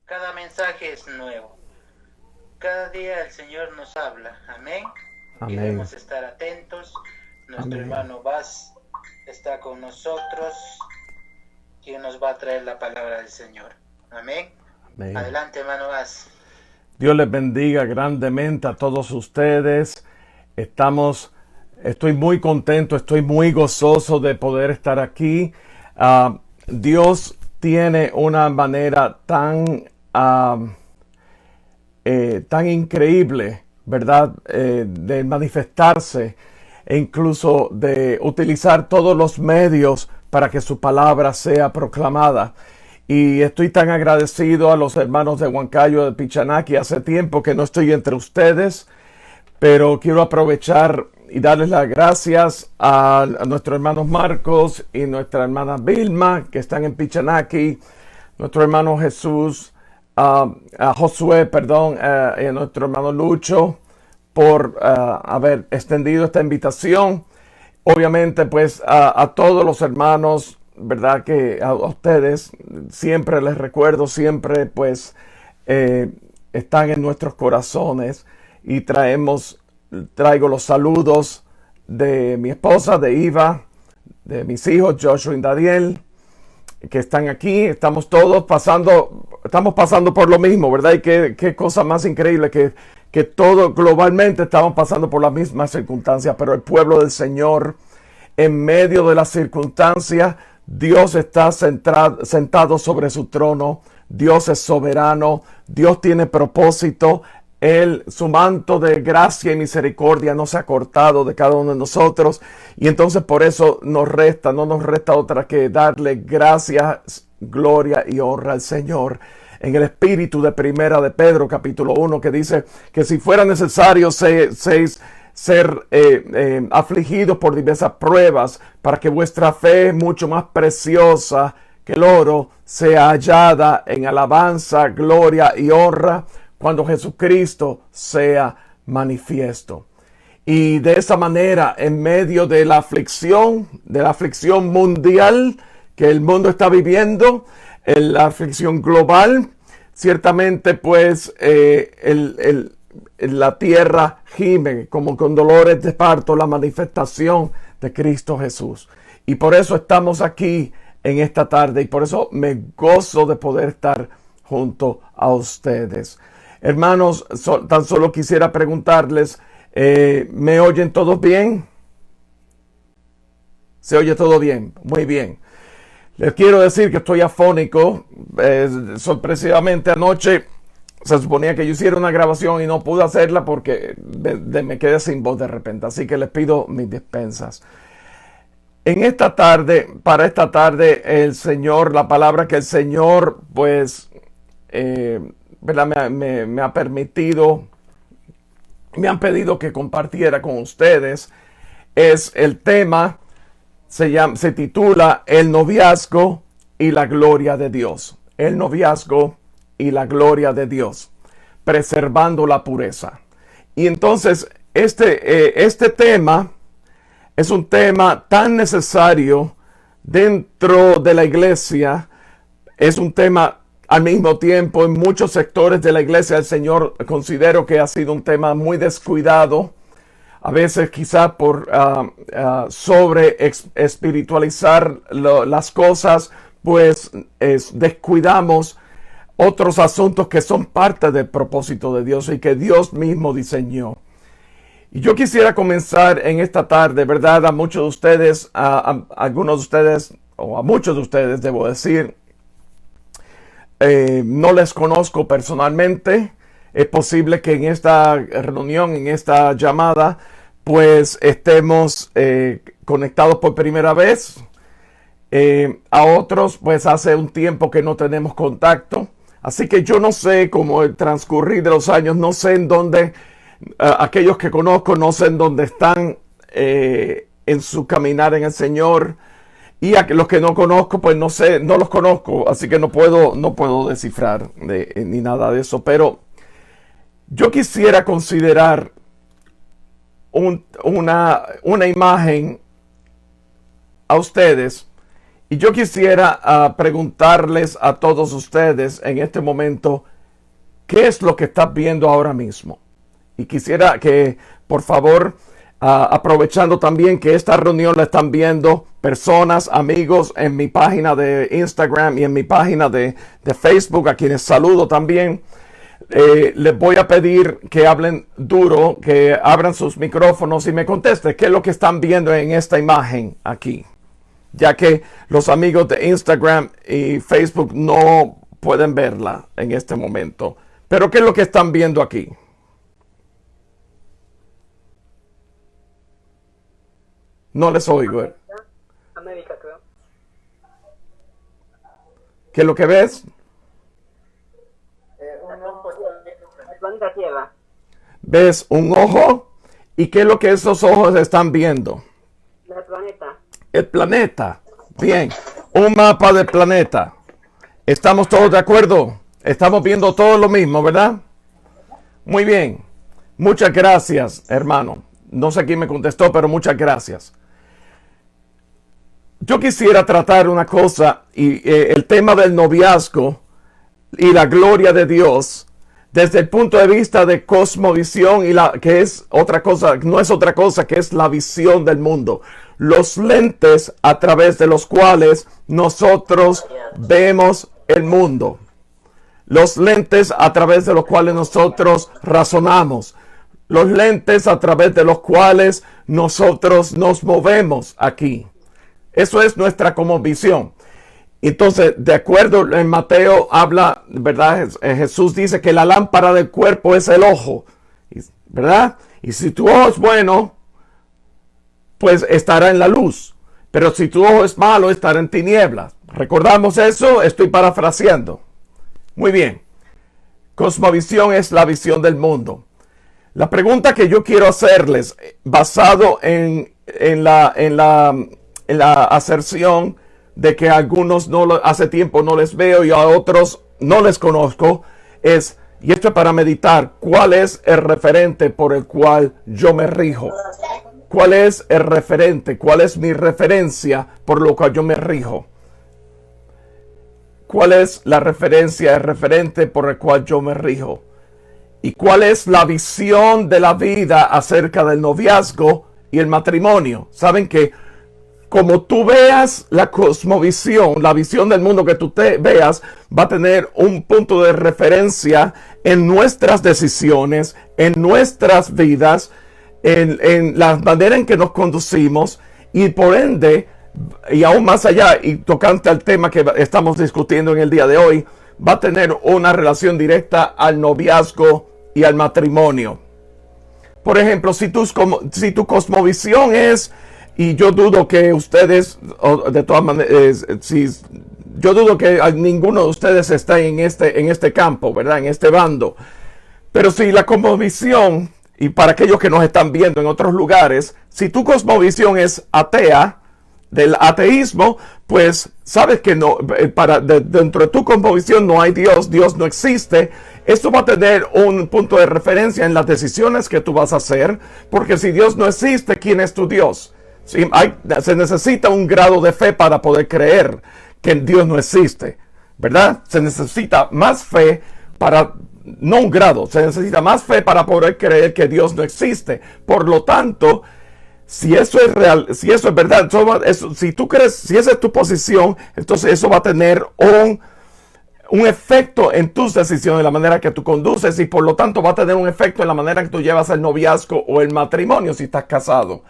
Cada mensaje es nuevo. Cada día el Señor nos habla. Amén. Amén. Y debemos estar atentos. Nuestro Amén. hermano Vaz está con nosotros, quien nos va a traer la palabra del Señor. Amén. Amén. Adelante, hermano Vaz. Dios les bendiga grandemente a todos ustedes. Estoy muy contento, estoy muy gozoso de poder estar aquí. Dios tiene una manera tan increíble, ¿verdad? De manifestarse e incluso de utilizar todos los medios para que su palabra sea proclamada. Y estoy tan agradecido a los hermanos de Huancayo de Pichanaki. Hace tiempo que no estoy entre ustedes, pero quiero aprovechar y darles las gracias a nuestros hermanos Marcos y nuestra hermana Vilma, que están en Pichanaki, nuestro hermano Josué, y nuestro hermano Lucho, por haber extendido esta invitación. Obviamente, pues, a todos los hermanos, ¿verdad? Que a ustedes siempre les recuerdo, siempre pues están en nuestros corazones, y traigo los saludos de mi esposa, de Iva, de mis hijos Joshua y Daniel, que están aquí. Estamos pasando por lo mismo, ¿verdad? Y qué cosa más increíble que todo globalmente estamos pasando por las mismas circunstancias, pero el pueblo del Señor, en medio de las circunstancias, Dios está sentado sobre su trono. Dios es soberano. Dios tiene propósito. Su manto de gracia y misericordia no se ha cortado de cada uno de nosotros. Y entonces por eso no nos resta otra que darle gracias, gloria y honra al Señor. En el espíritu de Primera de Pedro, capítulo 1, que dice que si fuera necesario ser afligidos por diversas pruebas, para que vuestra fe, mucho más preciosa que el oro, sea hallada en alabanza, gloria y honra cuando Jesucristo sea manifiesto. Y de esa manera, en medio de la aflicción mundial que el mundo está viviendo, la aflicción global, ciertamente pues la tierra gime como con dolores de parto la manifestación de Cristo Jesús. Y por eso estamos aquí en esta tarde, y por eso me gozo de poder estar junto a ustedes. Hermanos, tan solo quisiera preguntarles, ¿me oyen todos bien? ¿Se oye todo bien? Muy bien. Les quiero decir que estoy afónico. Sorpresivamente anoche se suponía que yo hiciera una grabación y no pude hacerla porque me quedé sin voz de repente. Así que les pido mis dispensas. Para esta tarde, la palabra que el Señor, pues, ¿verdad? Me ha permitido, me han pedido que compartiera con ustedes, es el tema, se titula El noviazgo y la gloria de Dios. El noviazgo y la gloria de Dios, preservando la pureza. Y entonces este tema es un tema tan necesario dentro de la iglesia. Es un tema al mismo tiempo en muchos sectores de la iglesia del Señor. Considero que ha sido un tema muy descuidado. A veces quizá por sobre espiritualizar las cosas, pues descuidamos otros asuntos que son parte del propósito de Dios y que Dios mismo diseñó. Y yo quisiera comenzar en esta tarde, ¿verdad? A muchos de ustedes, a algunos de ustedes, o a muchos de ustedes, debo decir, no les conozco personalmente. Es posible que en esta reunión, en esta llamada, pues estemos conectados por primera vez. A otros, pues hace un tiempo que no tenemos contacto. Así que yo no sé, como el transcurrir de los años, no sé en dónde, aquellos que conozco, no sé en dónde están en su caminar en el Señor. Y a los que no conozco, pues no sé, no los conozco. Así que no puedo descifrar ni nada de eso. Pero yo quisiera considerar una imagen a ustedes. Y yo quisiera preguntarles a todos ustedes en este momento, ¿qué es lo que estás viendo ahora mismo? Y quisiera que, por favor, aprovechando también que esta reunión la están viendo personas, amigos en mi página de Instagram y en mi página de Facebook, a quienes saludo también, les voy a pedir que hablen duro, que abran sus micrófonos y me contesten qué es lo que están viendo en esta imagen aquí, ya que los amigos de Instagram y Facebook no pueden verla en este momento. Pero ¿qué es lo que están viendo aquí? No les oigo. América, creo. ¿Qué es lo que ves? El planeta Tierra. ¿Ves un ojo? ¿Y qué es lo que esos ojos están viendo? El planeta. El planeta. Bien. Un mapa del planeta. ¿Estamos todos de acuerdo? Estamos viendo todo lo mismo, ¿verdad? Muy bien. Muchas gracias, hermano. No sé quién me contestó, pero muchas gracias. Yo quisiera tratar una cosa y el tema del noviazgo y la gloria de Dios desde el punto de vista de cosmovisión y que es otra cosa, no es otra cosa que es la visión del mundo. Los lentes a través de los cuales nosotros vemos el mundo. Los lentes a través de los cuales nosotros razonamos. Los lentes a través de los cuales nosotros nos movemos aquí. Eso es nuestra cosmovisión. Entonces, de acuerdo, en Mateo habla, ¿verdad? Jesús dice que la lámpara del cuerpo es el ojo, ¿verdad? Y si tu ojo es bueno, pues estará en la luz. Pero si tu ojo es malo, estará en tinieblas. ¿Recordamos eso? Estoy parafraseando. Muy bien. Cosmovisión es la visión del mundo. La pregunta que yo quiero hacerles, basado en la aserción de que a algunos hace tiempo no les veo y a otros no les conozco, es, y esto es para meditar, ¿cuál es el referente por el cual yo me rijo? ¿Cuál es el referente? ¿Cuál es mi referencia por lo cual yo me rijo? ¿Cuál es la referencia, el referente por el cual yo me rijo? ¿Y cuál es la visión de la vida acerca del noviazgo y el matrimonio? Saben que como tú veas la cosmovisión, la visión del mundo que tú veas, va a tener un punto de referencia en nuestras decisiones, en nuestras vidas, en la manera en que nos conducimos y por ende, y aún más allá, y tocante al tema que estamos discutiendo en el día de hoy, va a tener una relación directa al noviazgo y al matrimonio. Por ejemplo, si tu cosmovisión es, y yo dudo que ustedes, de todas maneras, yo dudo que ninguno de ustedes está en este campo, ¿verdad? En este bando. Pero si la cosmovisión, y para aquellos que nos están viendo en otros lugares, si tu cosmovisión es atea, del ateísmo, pues sabes que no, dentro de tu cosmovisión no hay Dios, Dios no existe. Esto va a tener un punto de referencia en las decisiones que tú vas a hacer, porque si Dios no existe, ¿quién es tu Dios? Se necesita un grado de fe para poder creer que Dios no existe, ¿verdad? Se necesita más fe no un grado, se necesita más fe para poder creer que Dios no existe. Por lo tanto, si eso es real, si eso es verdad, si tú crees, si esa es tu posición, entonces eso va a tener un efecto en tus decisiones, en la manera que tú conduces, y por lo tanto va a tener un efecto en la manera que tú llevas el noviazgo o el matrimonio si estás casado.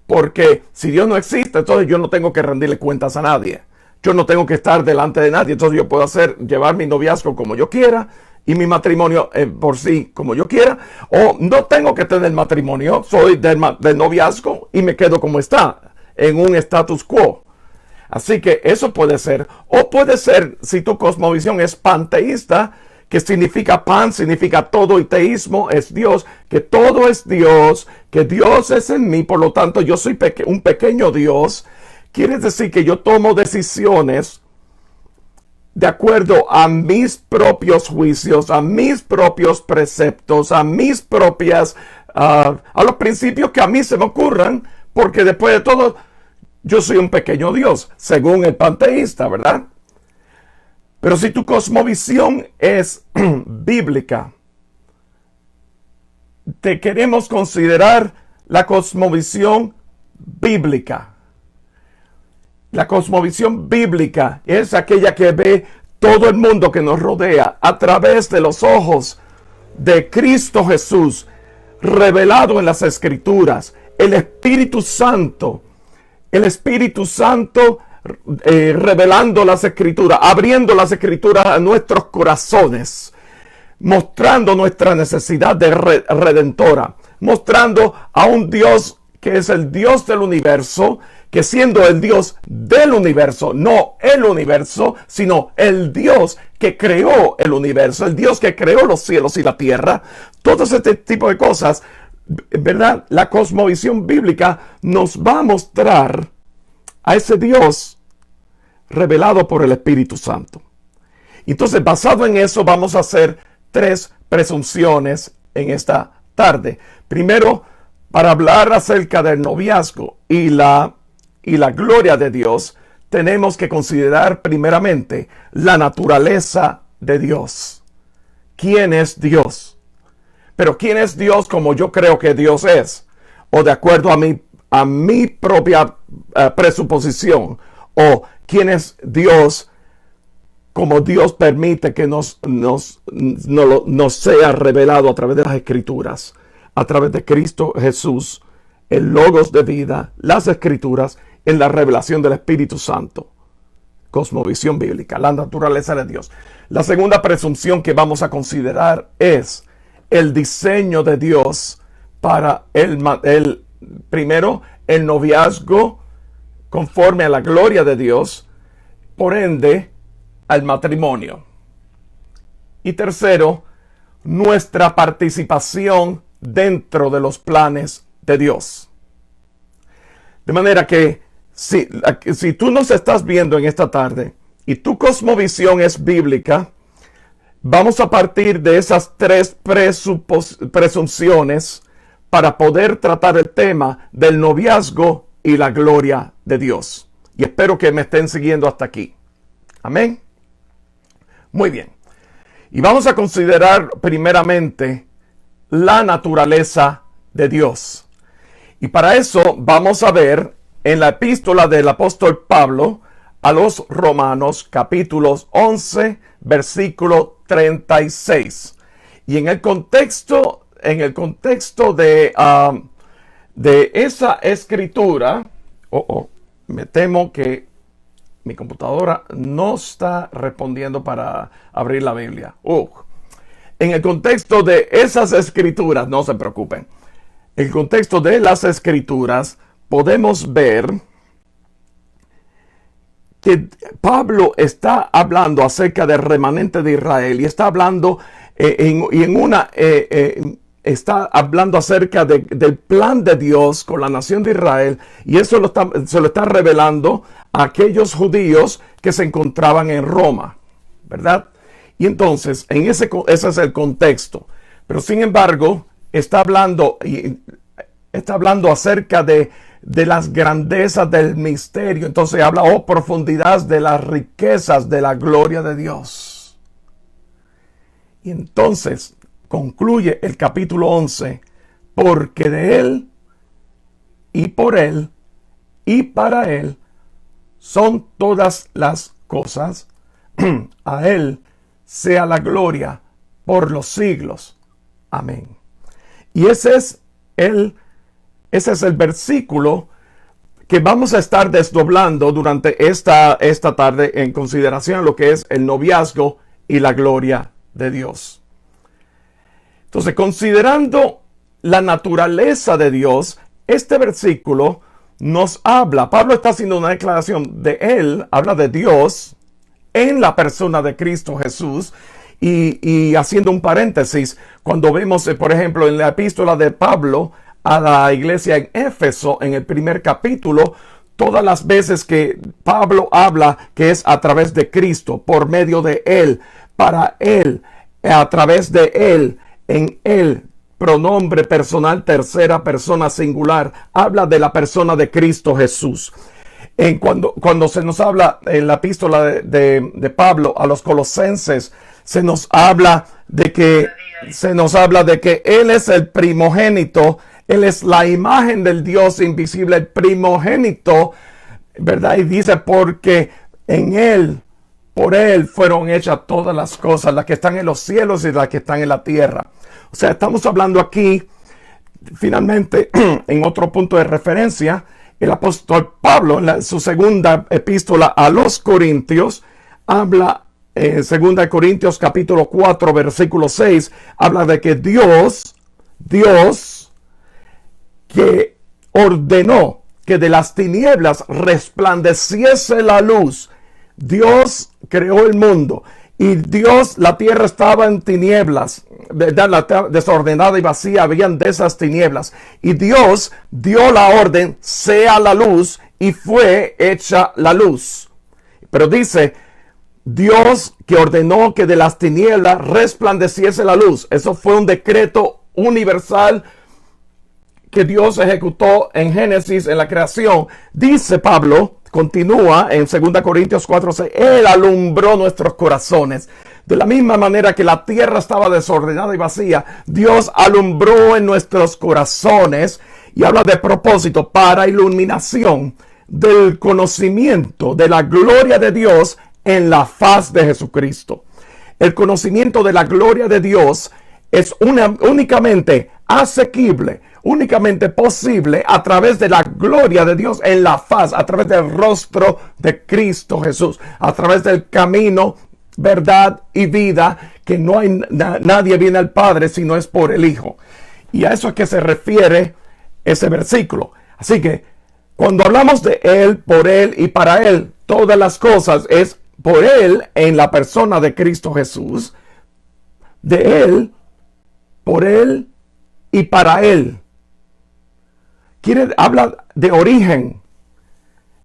Porque si Dios no existe, entonces yo no tengo que rendirle cuentas a nadie. Yo no tengo que estar delante de nadie. Entonces yo puedo llevar mi noviazgo como yo quiera y mi matrimonio por sí como yo quiera. O no tengo que tener matrimonio, soy del noviazgo y me quedo como está, en un status quo. Así que eso puede ser. O puede ser, si tu cosmovisión es panteísta, que significa pan, significa todo, y teísmo es Dios, que todo es Dios, que Dios es en mí, por lo tanto yo soy un pequeño Dios. Quiere decir que yo tomo decisiones de acuerdo a mis propios juicios, a mis propios preceptos, a mis propias a los principios que a mí se me ocurran, porque después de todo, yo soy un pequeño Dios, según el panteísta, ¿verdad? Pero si tu cosmovisión es bíblica, te queremos considerar la cosmovisión bíblica. La cosmovisión bíblica es aquella que ve todo el mundo que nos rodea a través de los ojos de Cristo Jesús, revelado en las Escrituras. El Espíritu Santo revelando las Escrituras, abriendo las Escrituras a nuestros corazones, mostrando nuestra necesidad de redentora, mostrando a un Dios que es el Dios del universo, que siendo el Dios del universo, no el universo, sino el Dios que creó el universo, el Dios que creó los cielos y la tierra, todo este tipo de cosas, ¿verdad? La cosmovisión bíblica nos va a mostrar a ese Dios revelado por el Espíritu Santo. Entonces, basado en eso, vamos a hacer 3 presunciones en esta tarde. Primero, para hablar acerca del noviazgo y la gloria de Dios, tenemos que considerar primeramente la naturaleza de Dios. ¿Quién es Dios? Pero ¿quién es Dios como yo creo que Dios es? O de acuerdo a mi propia presuposición. O ¿quién es Dios como Dios permite que nos sea revelado a través de las Escrituras? A través de Cristo Jesús, el Logos de vida, las Escrituras, en la revelación del Espíritu Santo. Cosmovisión bíblica, la naturaleza de Dios. La segunda presunción que vamos a considerar es el diseño de Dios para primero, el noviazgo conforme a la gloria de Dios, por ende, al matrimonio. Y tercero, nuestra participación dentro de los planes de Dios. De manera que si tú nos estás viendo en esta tarde y tu cosmovisión es bíblica, vamos a partir de esas 3 presunciones para poder tratar el tema del noviazgo y la gloria de Dios. Y espero que me estén siguiendo hasta aquí. Amén. Muy bien. Y vamos a considerar primeramente la naturaleza de Dios. Y para eso vamos a ver en la epístola del apóstol Pablo a los Romanos, capítulos 11, versículo 36. Y en el contexto de esa escritura, me temo que mi computadora no está respondiendo para abrir la Biblia. En el contexto de esas escrituras, no se preocupen. En el contexto de las escrituras, podemos ver que Pablo está hablando acerca del remanente de Israel y está hablando está hablando acerca del plan de Dios con la nación de Israel, y eso se lo está revelando a aquellos judíos que se encontraban en Roma, ¿verdad? Y entonces, ese es el contexto. Pero sin embargo, está hablando acerca de las grandezas del misterio. Entonces habla, profundidad de las riquezas de la gloria de Dios. Y entonces concluye el capítulo 11, porque de Él, y por Él, y para Él, son todas las cosas. A Él sea la gloria por los siglos. Amén. Y ese es el versículo que vamos a estar desdoblando durante esta tarde en consideración lo que es el noviazgo y la gloria de Dios. Entonces, considerando la naturaleza de Dios, este versículo nos habla, Pablo está haciendo una declaración de Él, habla de Dios en la persona de Cristo Jesús, y haciendo un paréntesis, cuando vemos, por ejemplo, en la epístola de Pablo a la iglesia en Éfeso, en el primer capítulo, todas las veces que Pablo habla que es a través de Cristo, por medio de Él, para Él, a través de Él, en Él, pronombre personal, tercera persona singular. Habla de la persona de Cristo Jesús. Cuando se nos habla en la epístola de Pablo a los Colosenses, se nos habla de que Él es el primogénito, Él es la imagen del Dios invisible, el primogénito, ¿verdad? Y dice, porque en Él, por Él fueron hechas todas las cosas, las que están en los cielos y las que están en la tierra. O sea, estamos hablando aquí, finalmente, en otro punto de referencia, el apóstol Pablo, en su segunda epístola a los Corintios, habla en 2 Corintios capítulo 4, versículo 6, habla de que Dios que ordenó que de las tinieblas resplandeciese la luz. Dios creó el mundo y la tierra estaba en tinieblas, ¿verdad? La tierra desordenada y vacía, habían de esas tinieblas. Y Dios dio la orden, sea la luz, y fue hecha la luz. Pero dice, Dios que ordenó que de las tinieblas resplandeciese la luz. Eso fue un decreto universal que Dios ejecutó en Génesis, en la creación. Dice Pablo, continúa en 2 Corintios 4:6, Él alumbró nuestros corazones. De la misma manera que la tierra estaba desordenada y vacía, Dios alumbró en nuestros corazones, y habla de propósito, para iluminación del conocimiento de la gloria de Dios en la faz de Jesucristo. El conocimiento de la gloria de Dios es únicamente asequible, únicamente posible a través de la gloria de Dios en la faz, a través del rostro de Cristo Jesús, a través del camino, verdad y vida, que no hay nadie viene al Padre si no es por el Hijo. Y a eso es que se refiere ese versículo. Así que cuando hablamos de Él, por Él y para Él, todas las cosas es por Él en la persona de Cristo Jesús, de Él, por Él y para Él. Habla de origen.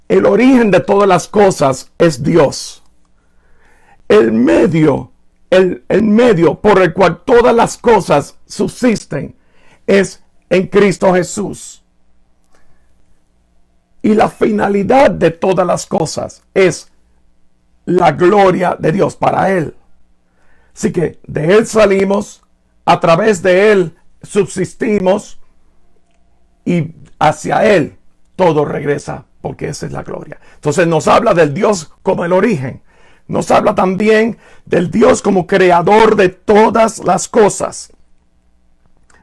El origen de todas las cosas es Dios. El medio por el cual todas las cosas subsisten es en Cristo Jesús. Y la finalidad de todas las cosas es la gloria de Dios para Él. Así que de Él salimos, a través de Él subsistimos, y hacia Él todo regresa, porque esa es la gloria. Entonces nos habla del Dios como el origen. Nos habla también del Dios como creador de todas las cosas.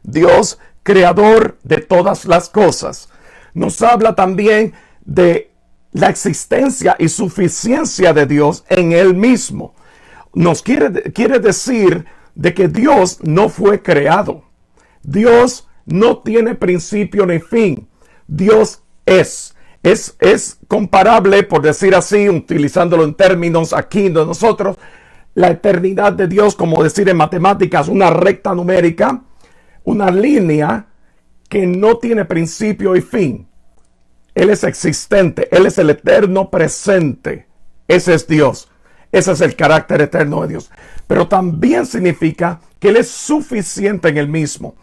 Dios creador de todas las cosas. Nos habla también de la existencia y suficiencia de Dios en Él mismo. Nos quiere decir de que Dios no fue creado. Dios no tiene principio ni fin. Dios es comparable, por decir así, utilizándolo en términos aquí de nosotros, la eternidad de Dios, como decir en matemáticas, una recta numérica, una línea que no tiene principio y fin. Él es existente, Él es el eterno presente. Ese es Dios. Ese es el carácter eterno de Dios. Pero también significa que Él es suficiente en Él mismo.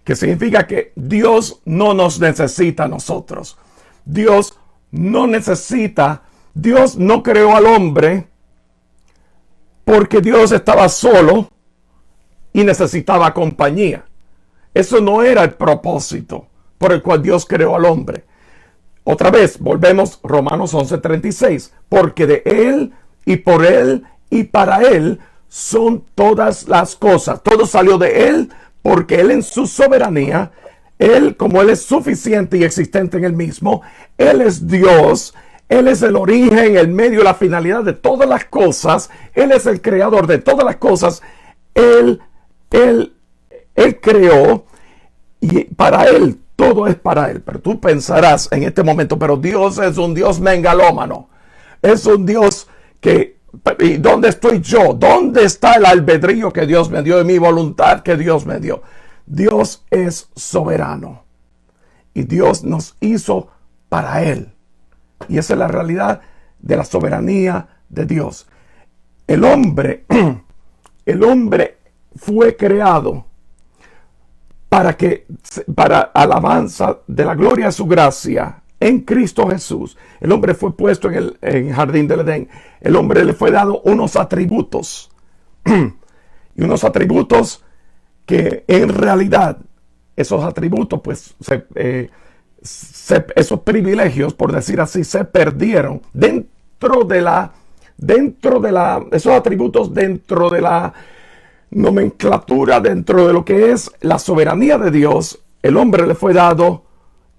Que significa que Dios no nos necesita a nosotros. Dios no creó al hombre porque Dios estaba solo y necesitaba compañía. Eso no era el propósito por el cual Dios creó al hombre. Otra vez, volvemos Romanos 11:36. Porque de Él y por Él y para Él son todas las cosas. Todo salió de Él, porque Él en su soberanía, Él como Él es suficiente y existente en Él mismo, Él es Dios, Él es el origen, el medio, la finalidad de todas las cosas, Él es el creador de todas las cosas, Él creó, y para Él, todo es para Él. Pero tú pensarás en este momento, pero Dios es un Dios megalómano, es un Dios que... ¿Y dónde estoy yo? ¿Dónde está el albedrío que Dios me dio y mi voluntad que Dios me dio? Dios es soberano. Y Dios nos hizo para Él. Y esa es la realidad de la soberanía de Dios. El hombre fue creado para alabanza de la gloria de su gracia en Cristo Jesús. El hombre fue puesto en el jardín del Edén. El hombre le fue dado unos atributos. Y unos atributos que en realidad, esos atributos, pues, esos privilegios, por decir así, se perdieron esos atributos dentro de la nomenclatura, dentro de lo que es la soberanía de Dios. El hombre le fue dado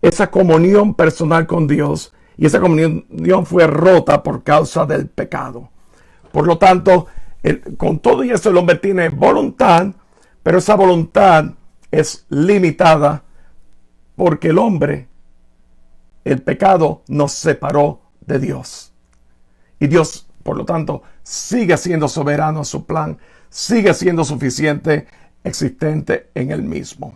esa comunión personal con Dios, y esa comunión fue rota por causa del pecado. Por lo tanto, con todo y eso, el hombre tiene voluntad, pero esa voluntad es limitada porque el pecado nos separó de Dios. Y Dios, por lo tanto, sigue siendo soberano en su plan, sigue siendo suficiente, existente en él mismo.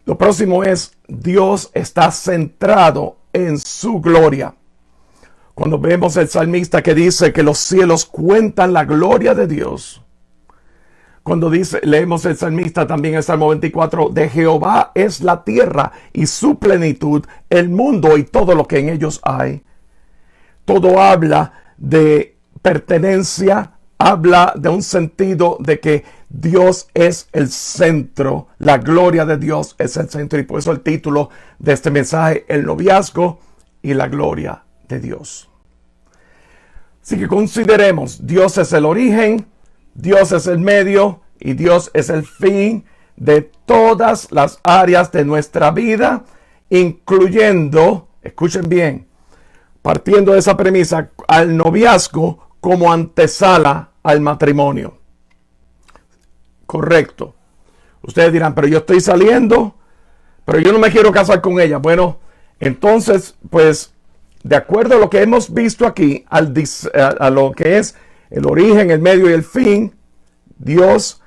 Lo próximo es, Dios está centrado en su gloria. Cuando vemos el salmista que dice que los cielos cuentan la gloria de Dios. Cuando leemos el salmista también en el Salmo 24, de Jehová es la tierra y su plenitud, el mundo y todo lo que en ellos hay. Todo habla de pertenencia, habla de un sentido de que Dios es el centro, la gloria de Dios es el centro, y por eso el título de este mensaje, el noviazgo y la gloria de Dios. Así que consideremos, Dios es el origen, Dios es el medio y Dios es el fin de todas las áreas de nuestra vida, incluyendo, escuchen bien, partiendo de esa premisa, al noviazgo como antesala al matrimonio. Correcto. Ustedes dirán, pero yo estoy saliendo, pero yo no me quiero casar con ella. Bueno, entonces, pues, de acuerdo a lo que hemos visto aquí, a lo que es el origen, el medio y el fin, Dios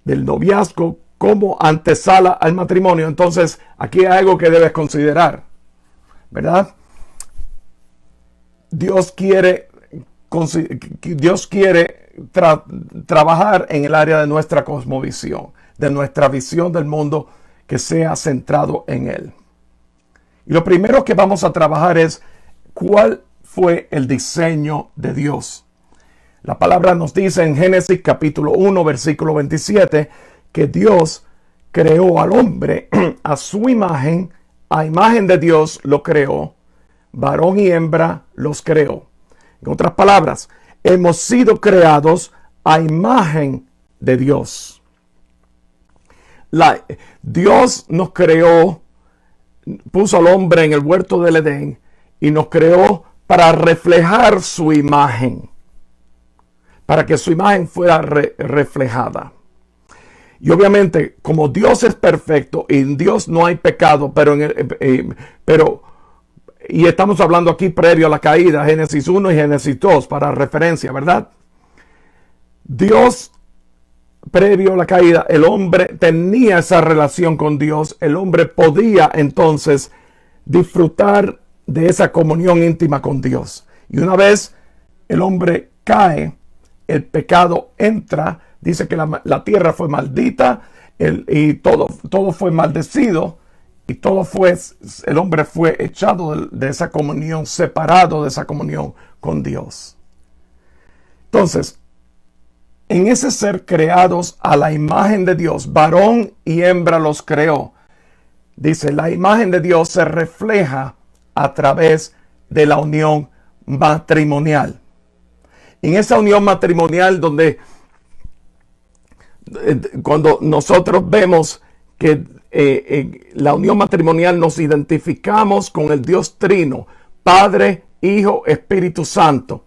del noviazgo como antesala al matrimonio. Entonces, aquí hay algo que debes considerar, ¿verdad? Dios quiere trabajar en el área de nuestra cosmovisión, de nuestra visión del mundo, que sea centrado en Él. Y lo primero que vamos a trabajar es cuál fue el diseño de Dios. La palabra nos dice en Génesis capítulo 1, versículo 27, que Dios creó al hombre a su imagen, a imagen de Dios lo creó, varón y hembra los creó. En otras palabras, hemos sido creados a imagen de Dios. Dios nos creó, puso al hombre en el huerto del Edén y nos creó para reflejar su imagen, para que su imagen fuera reflejada. Y obviamente, como Dios es perfecto y en Dios no hay pecado, y estamos hablando aquí previo a la caída, Génesis 1 y Génesis 2, para referencia, ¿verdad? Dios, previo a la caída, el hombre tenía esa relación con Dios. El hombre podía entonces disfrutar de esa comunión íntima con Dios. Y una vez el hombre cae, el pecado entra. Dice que la tierra fue maldita y todo fue maldecido. Y el hombre fue echado de esa comunión, separado de esa comunión con Dios. Entonces, en ese ser creados a la imagen de Dios, varón y hembra los creó. Dice, la imagen de Dios se refleja a través de la unión matrimonial. En esa unión matrimonial cuando nosotros vemos que la unión matrimonial nos identificamos con el Dios Trino, Padre, Hijo, Espíritu Santo.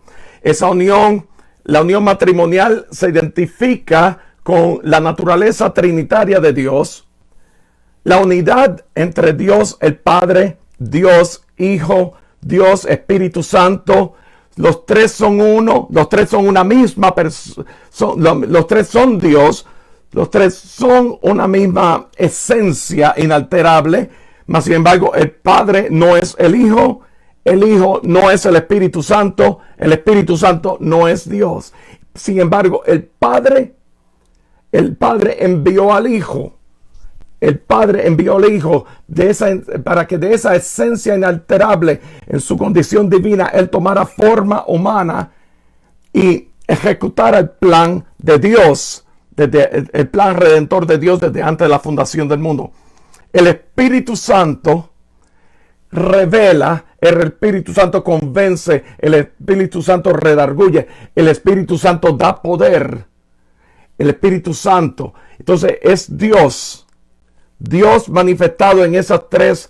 La unión matrimonial se identifica con la naturaleza trinitaria de Dios, la unidad entre Dios el Padre, Dios Hijo, Dios Espíritu Santo. Los tres son uno, los tres son una misma persona, los tres son Dios. Los tres son una misma esencia inalterable, mas sin embargo el Padre no es el Hijo no es el Espíritu Santo no es Dios. Sin embargo, el Padre envió al Hijo el Padre envió al Hijo para que de esa esencia inalterable en su condición divina, Él tomara forma humana y ejecutara el plan de Dios, desde el plan redentor de Dios desde antes de la fundación del mundo. El Espíritu Santo revela, el Espíritu Santo convence, el Espíritu Santo redarguye, el Espíritu Santo da poder. El Espíritu Santo, entonces, es Dios manifestado en esas tres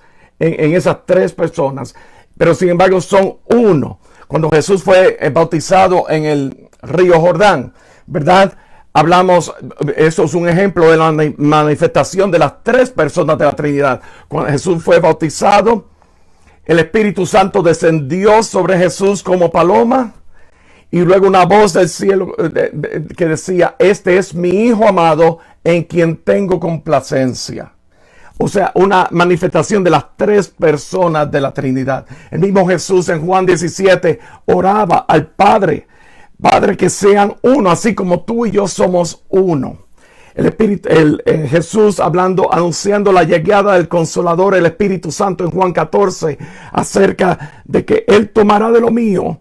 personas, pero sin embargo son uno. Cuando Jesús fue bautizado en el río Jordán, ¿verdad? Hablamos, eso es un ejemplo de la manifestación de las tres personas de la Trinidad. Cuando Jesús fue bautizado, el Espíritu Santo descendió sobre Jesús como paloma. Y luego una voz del cielo que decía, este es mi Hijo amado en quien tengo complacencia. O sea, una manifestación de las tres personas de la Trinidad. El mismo Jesús en Juan 17 oraba al Padre. Padre, que sean uno, así como tú y yo somos uno. Jesús anunciando la llegada del Consolador, el Espíritu Santo en Juan 14, acerca de que Él tomará de lo mío.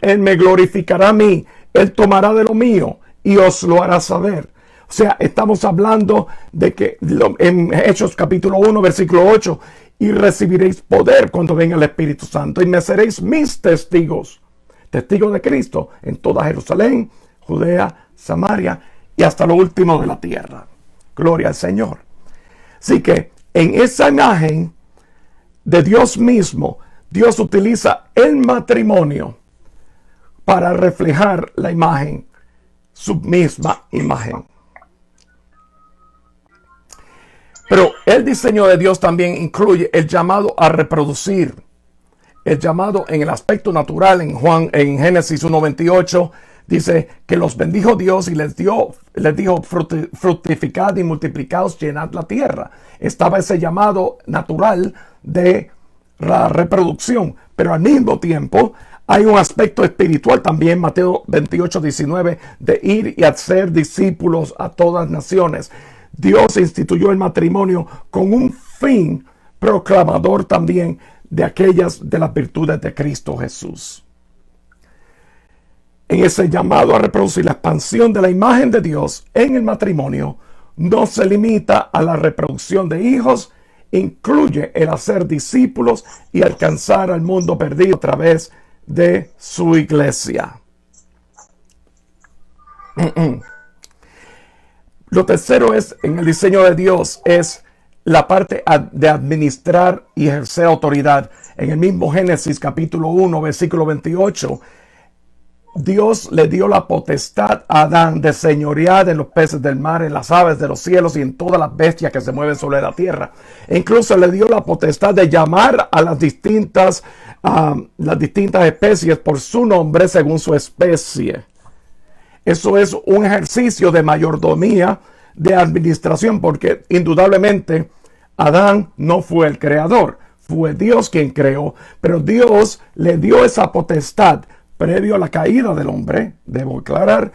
Él me glorificará a mí, Él tomará de lo mío y os lo hará saber. O sea, estamos hablando de que en Hechos capítulo 1, versículo 8, y recibiréis poder cuando venga el Espíritu Santo y me seréis mis testigos de Cristo en toda Jerusalén, Judea, Samaria y hasta lo último de la tierra. Gloria al Señor. Así que en esa imagen de Dios mismo, Dios utiliza el matrimonio para reflejar la imagen, su misma imagen. Pero el diseño de Dios también incluye el llamado a reproducir. El llamado en el aspecto natural en Génesis 1:28 dice que los bendijo Dios y les dijo fructificad y multiplicaos, llenad la tierra. Estaba ese llamado natural de la reproducción, pero al mismo tiempo hay un aspecto espiritual también, Mateo 28:19, de ir y hacer discípulos a todas naciones. Dios instituyó el matrimonio con un fin proclamador también de las virtudes de Cristo Jesús. En ese llamado a reproducir la expansión de la imagen de Dios en el matrimonio, no se limita a la reproducción de hijos, incluye el hacer discípulos y alcanzar al mundo perdido a través de su iglesia. Lo tercero es, en el diseño de Dios, es la parte de administrar y ejercer autoridad. En el mismo Génesis capítulo 1, versículo 28, Dios le dio la potestad a Adán de señorear en los peces del mar, en las aves de los cielos y en todas las bestias que se mueven sobre la tierra. E incluso le dio la potestad de llamar a las distintas especies por su nombre según su especie. Eso es un ejercicio de mayordomía, de administración, porque indudablemente Adán no fue el creador, fue Dios quien creó, pero Dios le dio esa potestad previo a la caída del hombre, debo aclarar,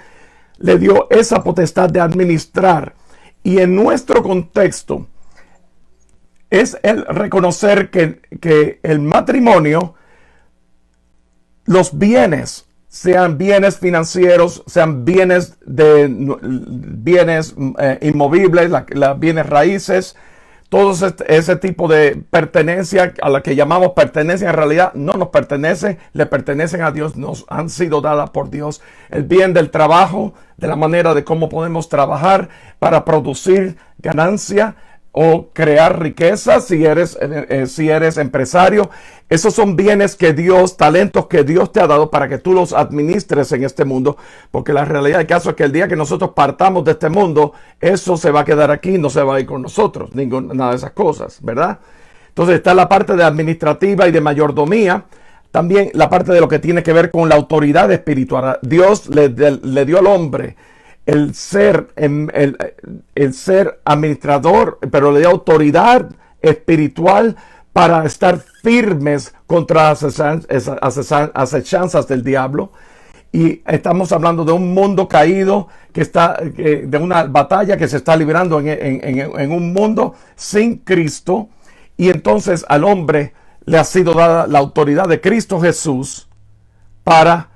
le dio esa potestad de administrar. Y en nuestro contexto es el reconocer que el matrimonio, los bienes, sean bienes financieros, sean bienes inmovibles, las bienes raíces, todo ese tipo de pertenencia a la que llamamos pertenencia, en realidad no nos pertenece, le pertenecen a Dios, nos han sido dadas por Dios. El bien del trabajo, de la manera de cómo podemos trabajar para producir ganancia o crear riqueza si eres empresario. Esos son bienes que Dios, talentos que Dios te ha dado para que tú los administres en este mundo, porque la realidad del caso es que el día que nosotros partamos de este mundo, eso se va a quedar aquí, no se va a ir con nosotros, nada de esas cosas, ¿verdad? Entonces está la parte de administrativa y de mayordomía, también la parte de lo que tiene que ver con la autoridad espiritual. Dios le dio al hombre el ser administrador, pero le dio autoridad espiritual para estar firmes contra las acechanzas del diablo. Y estamos hablando de un mundo caído, de una batalla que se está librando en un mundo sin Cristo. Y entonces al hombre le ha sido dada la autoridad de Cristo Jesús para,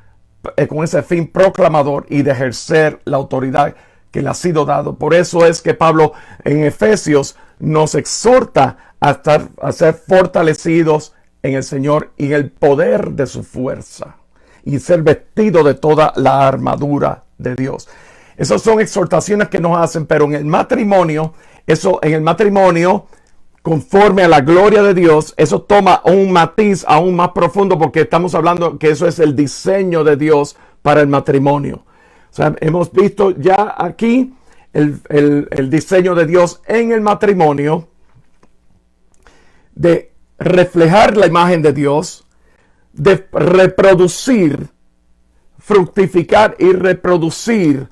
con ese fin proclamador y de ejercer la autoridad que le ha sido dado. Por eso es que Pablo en Efesios nos exhorta a ser fortalecidos en el Señor y en el poder de su fuerza, y ser vestido de toda la armadura de Dios. Esas son exhortaciones que nos hacen, pero en el matrimonio, conforme a la gloria de Dios, eso toma un matiz aún más profundo, porque estamos hablando que eso es el diseño de Dios para el matrimonio. O sea, hemos visto ya aquí el diseño de Dios en el matrimonio, de reflejar la imagen de Dios, de reproducir, fructificar y reproducir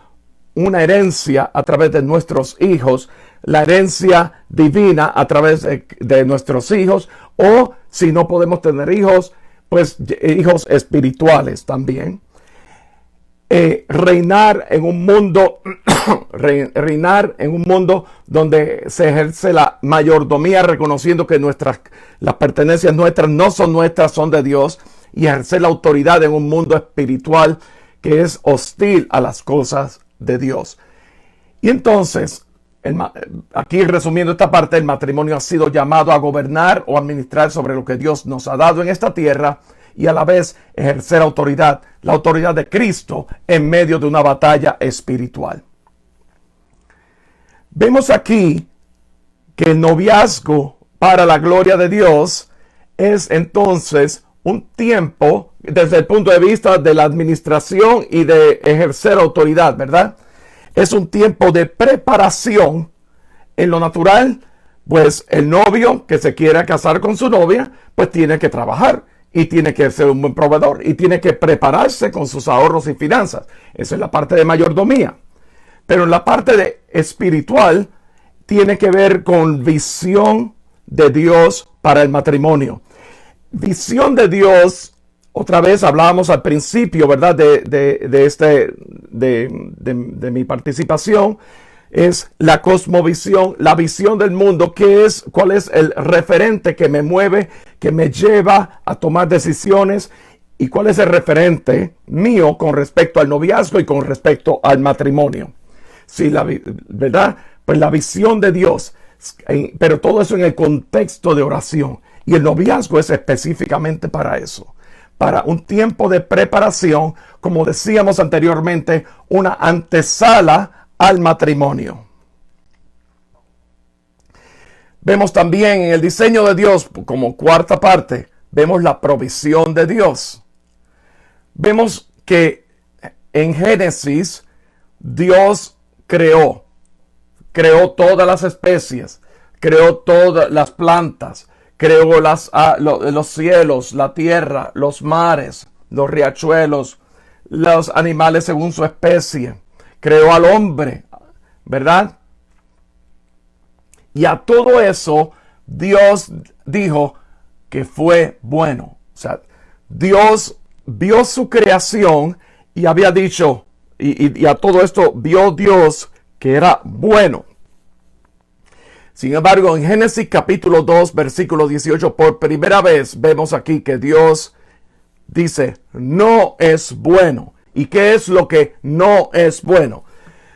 una herencia a través de nuestros hijos, la herencia divina a través de nuestros hijos, o si no podemos tener hijos, pues hijos espirituales también. Reinar en un mundo donde se ejerce la mayordomía, reconociendo que las pertenencias nuestras no son nuestras, son de Dios, y ejercer la autoridad en un mundo espiritual que es hostil a las cosas de Dios. Y entonces, aquí resumiendo esta parte, el matrimonio ha sido llamado a gobernar o administrar sobre lo que Dios nos ha dado en esta tierra, y a la vez ejercer autoridad, la autoridad de Cristo en medio de una batalla espiritual. Vemos aquí que el noviazgo para la gloria de Dios es entonces un tiempo, desde el punto de vista de la administración y de ejercer autoridad, ¿verdad? Es un tiempo de preparación. En lo natural, pues el novio que se quiera casar con su novia, pues tiene que trabajar y tiene que ser un buen proveedor y tiene que prepararse con sus ahorros y finanzas. Esa es la parte de mayordomía. Pero en la parte de espiritual tiene que ver con visión de Dios para el matrimonio. Visión de Dios, otra vez hablábamos al principio, ¿verdad? De mi participación, es la cosmovisión, la visión del mundo, cuál es el referente que me mueve, que me lleva a tomar decisiones, y cuál es el referente mío con respecto al noviazgo y con respecto al matrimonio. Sí, ¿verdad? Pues la visión de Dios, pero todo eso en el contexto de oración. Y el noviazgo es específicamente para eso, para un tiempo de preparación, como decíamos anteriormente, una antesala al matrimonio. Vemos también en el diseño de Dios, como cuarta parte, vemos la provisión de Dios. Vemos que en Génesis Dios creó todas las especies, creó todas las plantas, creó los cielos, la tierra, los mares, los riachuelos, los animales según su especie. Creó al hombre, ¿verdad? Y a todo eso Dios dijo que fue bueno. O sea, Dios vio su creación y había dicho, y a todo esto vio Dios que era bueno. Sin embargo, en Génesis capítulo 2, versículo 18, por primera vez vemos aquí que Dios dice, no es bueno. ¿Y qué es lo que no es bueno?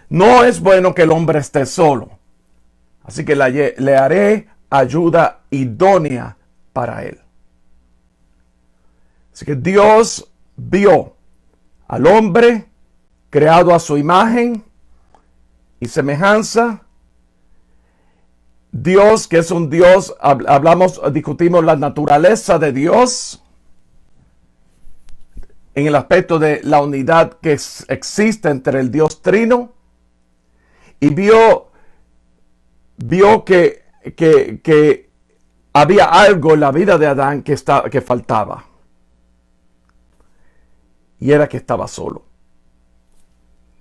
No es bueno que el hombre esté solo. Así que le haré ayuda idónea para él. Así que Dios vio al hombre creado a su imagen y semejanza. Dios, que es un Dios, discutimos la naturaleza de Dios en el aspecto de la unidad que existe entre el Dios Trino, y vio que había algo en la vida de Adán que faltaba, y era que estaba solo.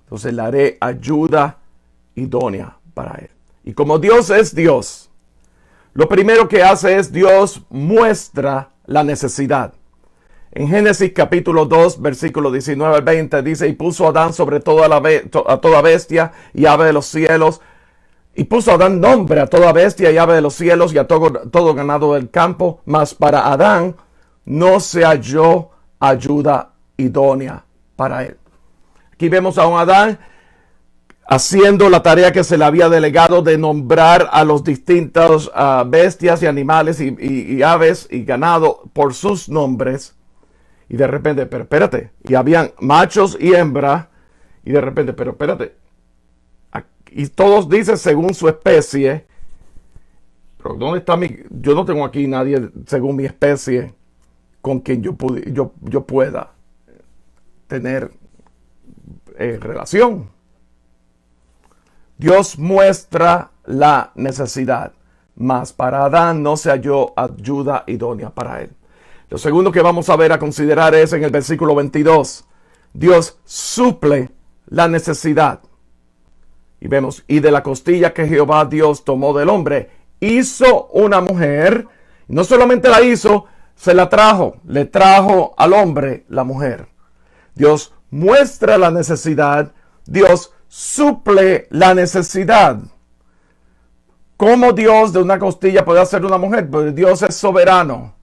Entonces le haré ayuda idónea para él. Y como Dios es Dios, lo primero que hace es Dios muestra la necesidad. En Génesis capítulo 2, versículo 19 al 20, dice, y puso a Adán sobre a toda bestia y ave de los cielos. Y puso a Adán nombre a toda bestia y ave de los cielos y a todo ganado del campo. Mas para Adán no se halló ayuda idónea para él. Aquí vemos a un Adán haciendo la tarea que se le había delegado de nombrar a los distintos bestias y animales y aves y ganado por sus nombres. Y de repente, pero espérate, y habían machos y hembras, y de repente, pero espérate, y todos dicen según su especie, pero ¿dónde está yo no tengo aquí nadie según mi especie con quien yo pueda tener relación. Dios muestra la necesidad, mas para Adán no se halló ayuda idónea para él. Lo segundo que vamos a ver a considerar es en el versículo 22. Dios suple la necesidad. Y vemos, y de la costilla que Jehová Dios tomó del hombre, hizo una mujer. Y no solamente la hizo, se la trajo. Le trajo al hombre la mujer. Dios muestra la necesidad. Dios suple la necesidad. ¿Cómo Dios de una costilla puede hacer una mujer? Pues Dios es soberano.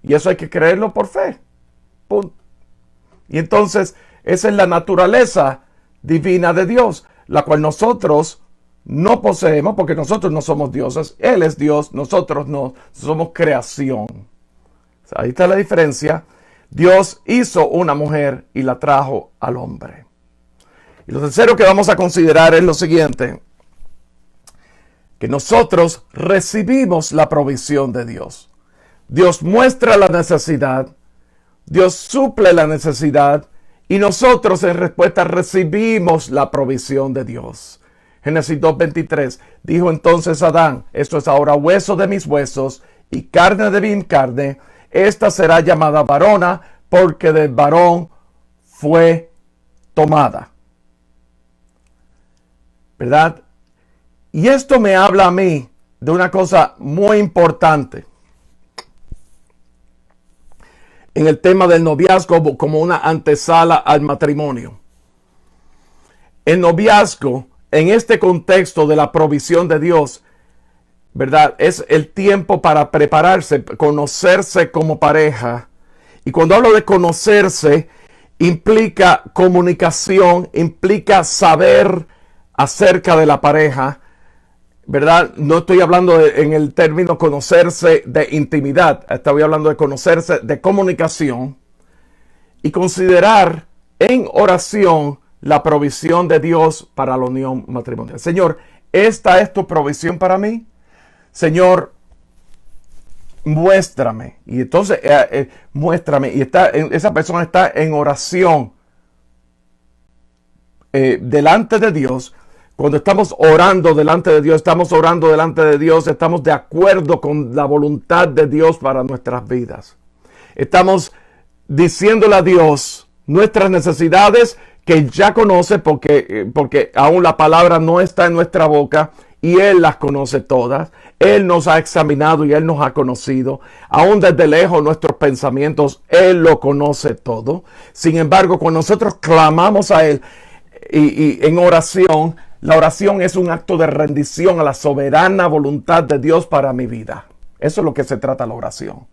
Y eso hay que creerlo por fe. Punto. Y entonces, esa es la naturaleza divina de Dios, la cual nosotros no poseemos porque nosotros no somos dioses. Él es Dios, nosotros no somos creación. O sea, ahí está la diferencia. Dios hizo una mujer y la trajo al hombre. Y lo tercero que vamos a considerar es lo siguiente: que nosotros recibimos la provisión de Dios. Dios muestra la necesidad, Dios suple la necesidad y nosotros en respuesta recibimos la provisión de Dios. Génesis 2:23, dijo entonces Adán, esto es ahora hueso de mis huesos y carne de mi carne, esta será llamada varona porque del varón fue tomada. ¿Verdad? Y esto me habla a mí de una cosa muy importante en el tema del noviazgo como una antesala al matrimonio. El noviazgo, en este contexto de la provisión de Dios, ¿verdad? Es el tiempo para prepararse, conocerse como pareja. Y cuando hablo de conocerse, implica comunicación, implica saber acerca de la pareja, ¿verdad? No estoy hablando en el término conocerse de intimidad, estoy hablando de conocerse de comunicación y considerar en oración la provisión de Dios para la unión matrimonial. Señor, ¿esta es tu provisión para mí? Señor, muéstrame. Y entonces, muéstrame. Y esa persona está en oración delante de Dios. Cuando estamos orando delante de Dios, estamos de acuerdo con la voluntad de Dios para nuestras vidas. Estamos diciéndole a Dios nuestras necesidades que Él ya conoce porque aún la palabra no está en nuestra boca y Él las conoce todas. Él nos ha examinado y Él nos ha conocido. Aún desde lejos nuestros pensamientos, Él lo conoce todo. Sin embargo, cuando nosotros clamamos a Él y en oración, la oración es un acto de rendición a la soberana voluntad de Dios para mi vida. Eso es lo que se trata la oración.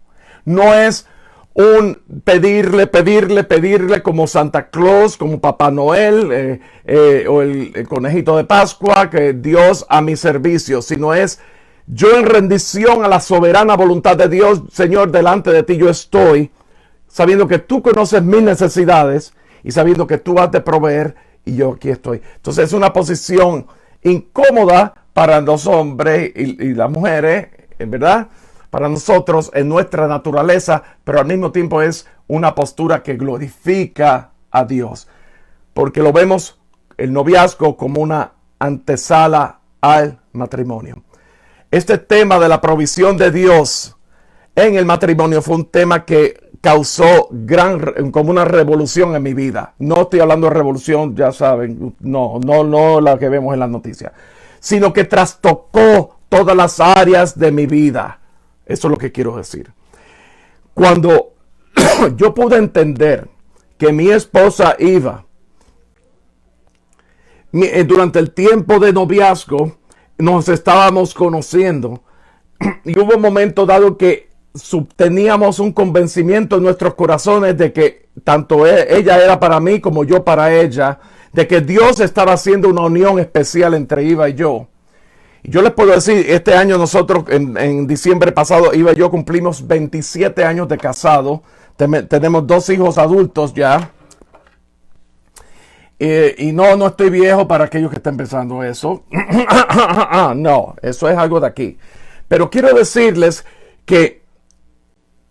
No es un pedirle como Santa Claus, como Papá Noel o el conejito de Pascua, que Dios a mi servicio, sino es yo en rendición a la soberana voluntad de Dios. Señor, delante de ti yo estoy, sabiendo que tú conoces mis necesidades y sabiendo que tú has de proveer. Y yo aquí estoy. Entonces es una posición incómoda para los hombres y las mujeres, ¿verdad? Para nosotros en nuestra naturaleza, pero al mismo tiempo es una postura que glorifica a Dios. Porque lo vemos el noviazgo como una antesala al matrimonio. Este tema de la provisión de Dios en el matrimonio fue un tema que causó como una revolución en mi vida. No estoy hablando de revolución, ya saben, no la que vemos en las noticias, sino que trastocó todas las áreas de mi vida. Eso es lo que quiero decir. Cuando yo pude entender que mi esposa iba, durante el tiempo de noviazgo, nos estábamos conociendo y hubo un momento dado que teníamos un convencimiento en nuestros corazones de que tanto ella era para mí como yo para ella, de que Dios estaba haciendo una unión especial entre Iva y yo. Y yo les puedo decir, este año nosotros, en diciembre pasado, Iva y yo cumplimos 27 años de casado. Tenemos 2 hijos adultos ya. Y no estoy viejo para aquellos que estén pensando eso. No, eso es algo de aquí. Pero quiero decirles que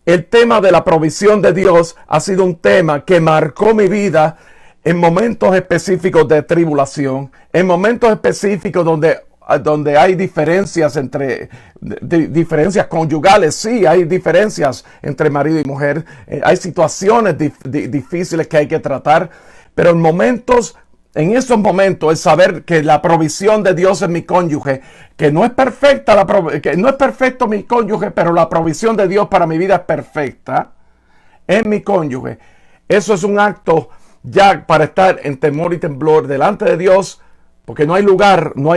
el tema de la provisión de Dios ha sido un tema que marcó mi vida en momentos específicos de tribulación, en momentos específicos donde hay diferencias diferencias conyugales. Sí, hay diferencias entre marido y mujer. Hay situaciones difíciles que hay que tratar. Pero en esos momentos, el saber que la provisión de Dios en mi cónyuge, que no es perfecta, que no es perfecto mi cónyuge, pero la provisión de Dios para mi vida es perfecta en mi cónyuge. Eso es un acto ya para estar en temor y temblor delante de Dios, porque no hay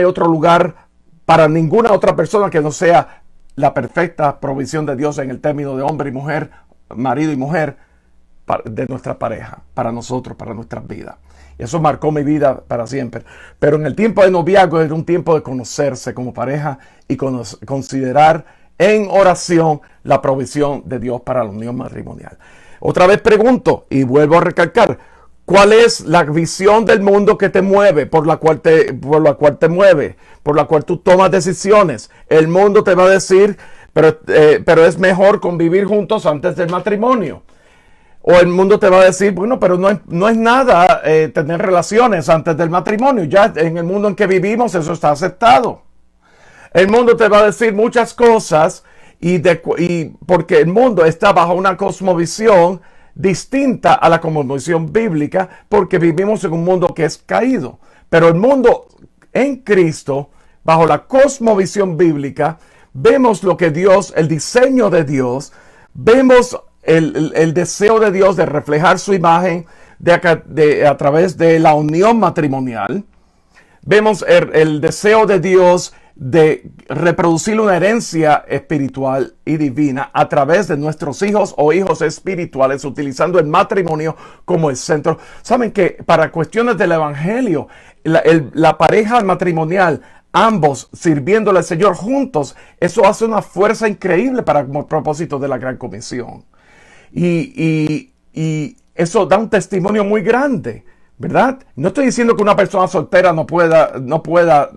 otro lugar para ninguna otra persona que no sea la perfecta provisión de Dios en el término de hombre y mujer, marido y mujer, de nuestra pareja, para nosotros, para nuestras vidas. Y eso marcó mi vida para siempre. Pero en el tiempo de noviazgo era un tiempo de conocerse como pareja y considerar en oración la provisión de Dios para la unión matrimonial. Otra vez pregunto y vuelvo a recalcar, ¿cuál es la visión del mundo que te mueve, por la cual te mueve, por la cual tú tomas decisiones? El mundo te va a decir, pero es mejor convivir juntos antes del matrimonio. O el mundo te va a decir, bueno, pero no es nada tener relaciones antes del matrimonio. Ya en el mundo en que vivimos eso está aceptado. El mundo te va a decir muchas cosas y porque el mundo está bajo una cosmovisión distinta a la cosmovisión bíblica, porque vivimos en un mundo que es caído. Pero el mundo en Cristo, bajo la cosmovisión bíblica, vemos lo que Dios, el diseño de Dios, vemos el deseo de Dios de reflejar su imagen a través de la unión matrimonial. Vemos el deseo de Dios de reproducir una herencia espiritual y divina a través de nuestros hijos o hijos espirituales, utilizando el matrimonio como el centro. Saben que para cuestiones del evangelio, la pareja matrimonial, ambos sirviéndole al Señor juntos, eso hace una fuerza increíble para el propósito de la gran comisión. Y eso da un testimonio muy grande, ¿verdad? No estoy diciendo que una persona soltera no pueda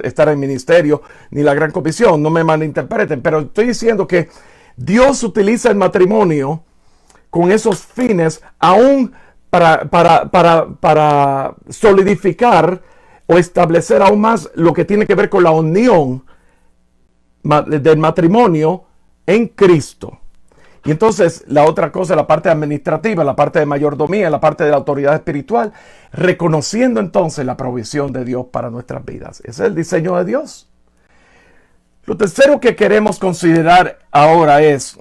estar en ministerio ni la gran comisión, no me malinterpreten, pero estoy diciendo que Dios utiliza el matrimonio con esos fines aún para solidificar o establecer aún más lo que tiene que ver con la unión del matrimonio en Cristo. Y entonces la otra cosa, la parte administrativa, la parte de mayordomía, la parte de la autoridad espiritual, reconociendo entonces la provisión de Dios para nuestras vidas. Ese es el diseño de Dios. Lo tercero que queremos considerar ahora es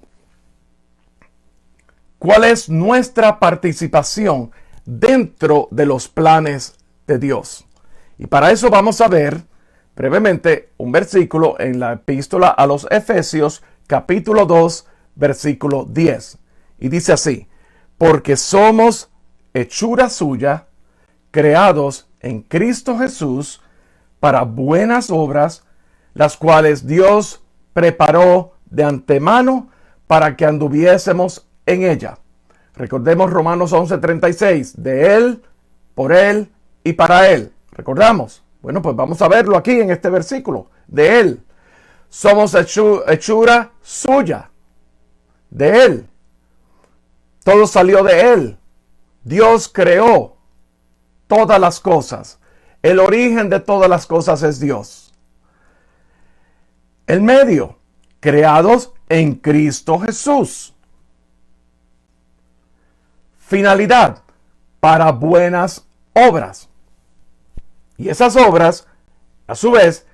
cuál es nuestra participación dentro de los planes de Dios. Y para eso vamos a ver brevemente un versículo en la epístola a los Efesios, capítulo 2, versículo 10. Y dice así: porque somos hechura suya, creados en Cristo Jesús para buenas obras, las cuales Dios preparó de antemano para que anduviésemos en ella. Recordemos Romanos 11:36, de Él, por Él y para Él. ¿Recordamos? Bueno, pues vamos a verlo aquí en este versículo. De Él. Somos hechura suya. De Él. Todo salió de Él. Dios creó todas las cosas. El origen de todas las cosas es Dios. El medio, creados en Cristo Jesús. Finalidad, para buenas obras. Y esas obras, a su vez,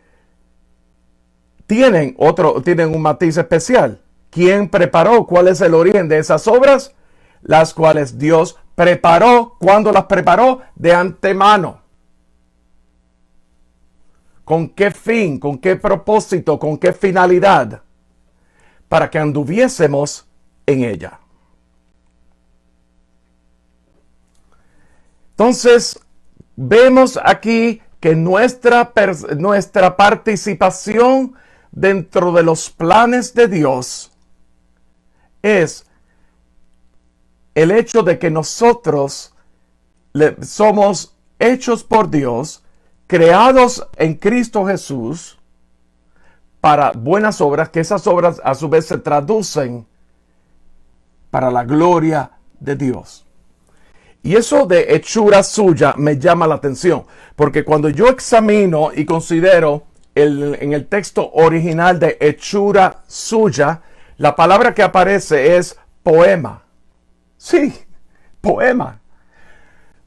tienen un matiz especial. ¿Quién preparó? ¿Cuál es el origen de esas obras? Las cuales Dios preparó. ¿Cuándo las preparó? De antemano. ¿Con qué fin? ¿Con qué propósito? ¿Con qué finalidad? Para que anduviésemos en ella. Entonces, vemos aquí que nuestra participación dentro de los planes de Dios es el hecho de que nosotros somos hechos por Dios, creados en Cristo Jesús para buenas obras, que esas obras a su vez se traducen para la gloria de Dios. Y eso de hechura suya me llama la atención, porque cuando yo examino y considero en el texto original de hechura suya, la palabra que aparece es poema. Sí, poema.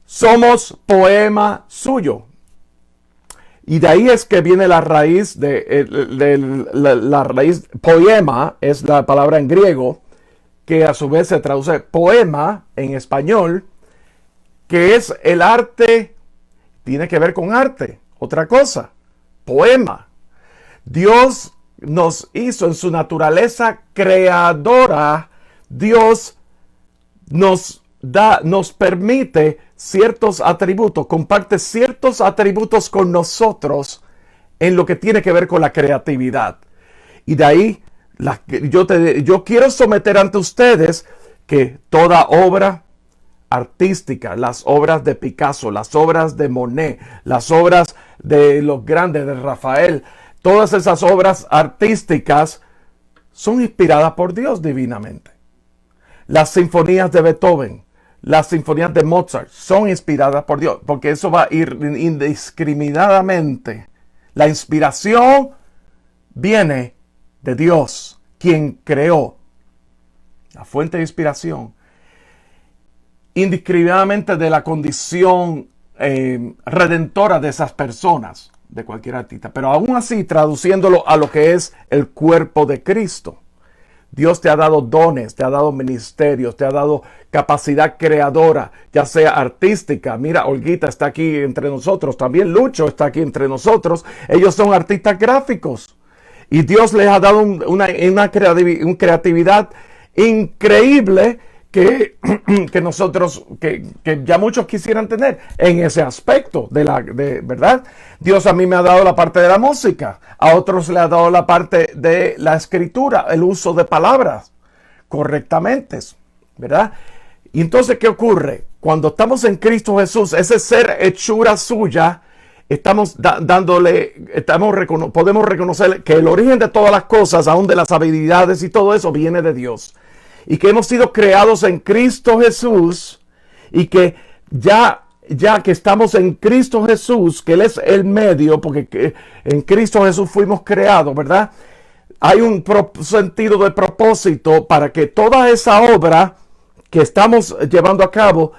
Somos poema suyo. Y de ahí es que viene la raíz la raíz poema, es la palabra en griego, que a su vez se traduce poema en español, que es el arte, tiene que ver con arte, otra cosa, poema. Dios nos hizo en su naturaleza creadora, Dios nos permite ciertos atributos, comparte ciertos atributos con nosotros en lo que tiene que ver con la creatividad. Y de ahí yo quiero someter ante ustedes que toda obra artística, las obras de Picasso, las obras de Monet, las obras de los grandes, de Rafael, todas esas obras artísticas son inspiradas por Dios divinamente. Las sinfonías de Beethoven, las sinfonías de Mozart son inspiradas por Dios, porque eso va a ir indiscriminadamente. La inspiración viene de Dios, quien creó. La fuente de inspiración indiscriminadamente de la condición redentora de esas personas, de cualquier artista. Pero aún así, traduciéndolo a lo que es el cuerpo de Cristo. Dios te ha dado dones, te ha dado ministerios, te ha dado capacidad creadora, ya sea artística. Mira, Olguita está aquí entre nosotros, también Lucho está aquí entre nosotros. Ellos son artistas gráficos. Y Dios les ha dado una creatividad increíble que nosotros, que ya muchos quisieran tener en ese aspecto de ¿verdad? Dios a mí me ha dado la parte de la música, a otros le ha dado la parte de la escritura, el uso de palabras correctamente, ¿verdad? Y entonces, ¿qué ocurre? Cuando estamos en Cristo Jesús, ese ser hechura suya, podemos reconocer que el origen de todas las cosas, aún de las habilidades y todo eso, viene de Dios. Y que hemos sido creados en Cristo Jesús y que ya que estamos en Cristo Jesús, que Él es el medio, porque en Cristo Jesús fuimos creados, ¿verdad? Hay un sentido de propósito para que toda esa obra que estamos llevando a cabo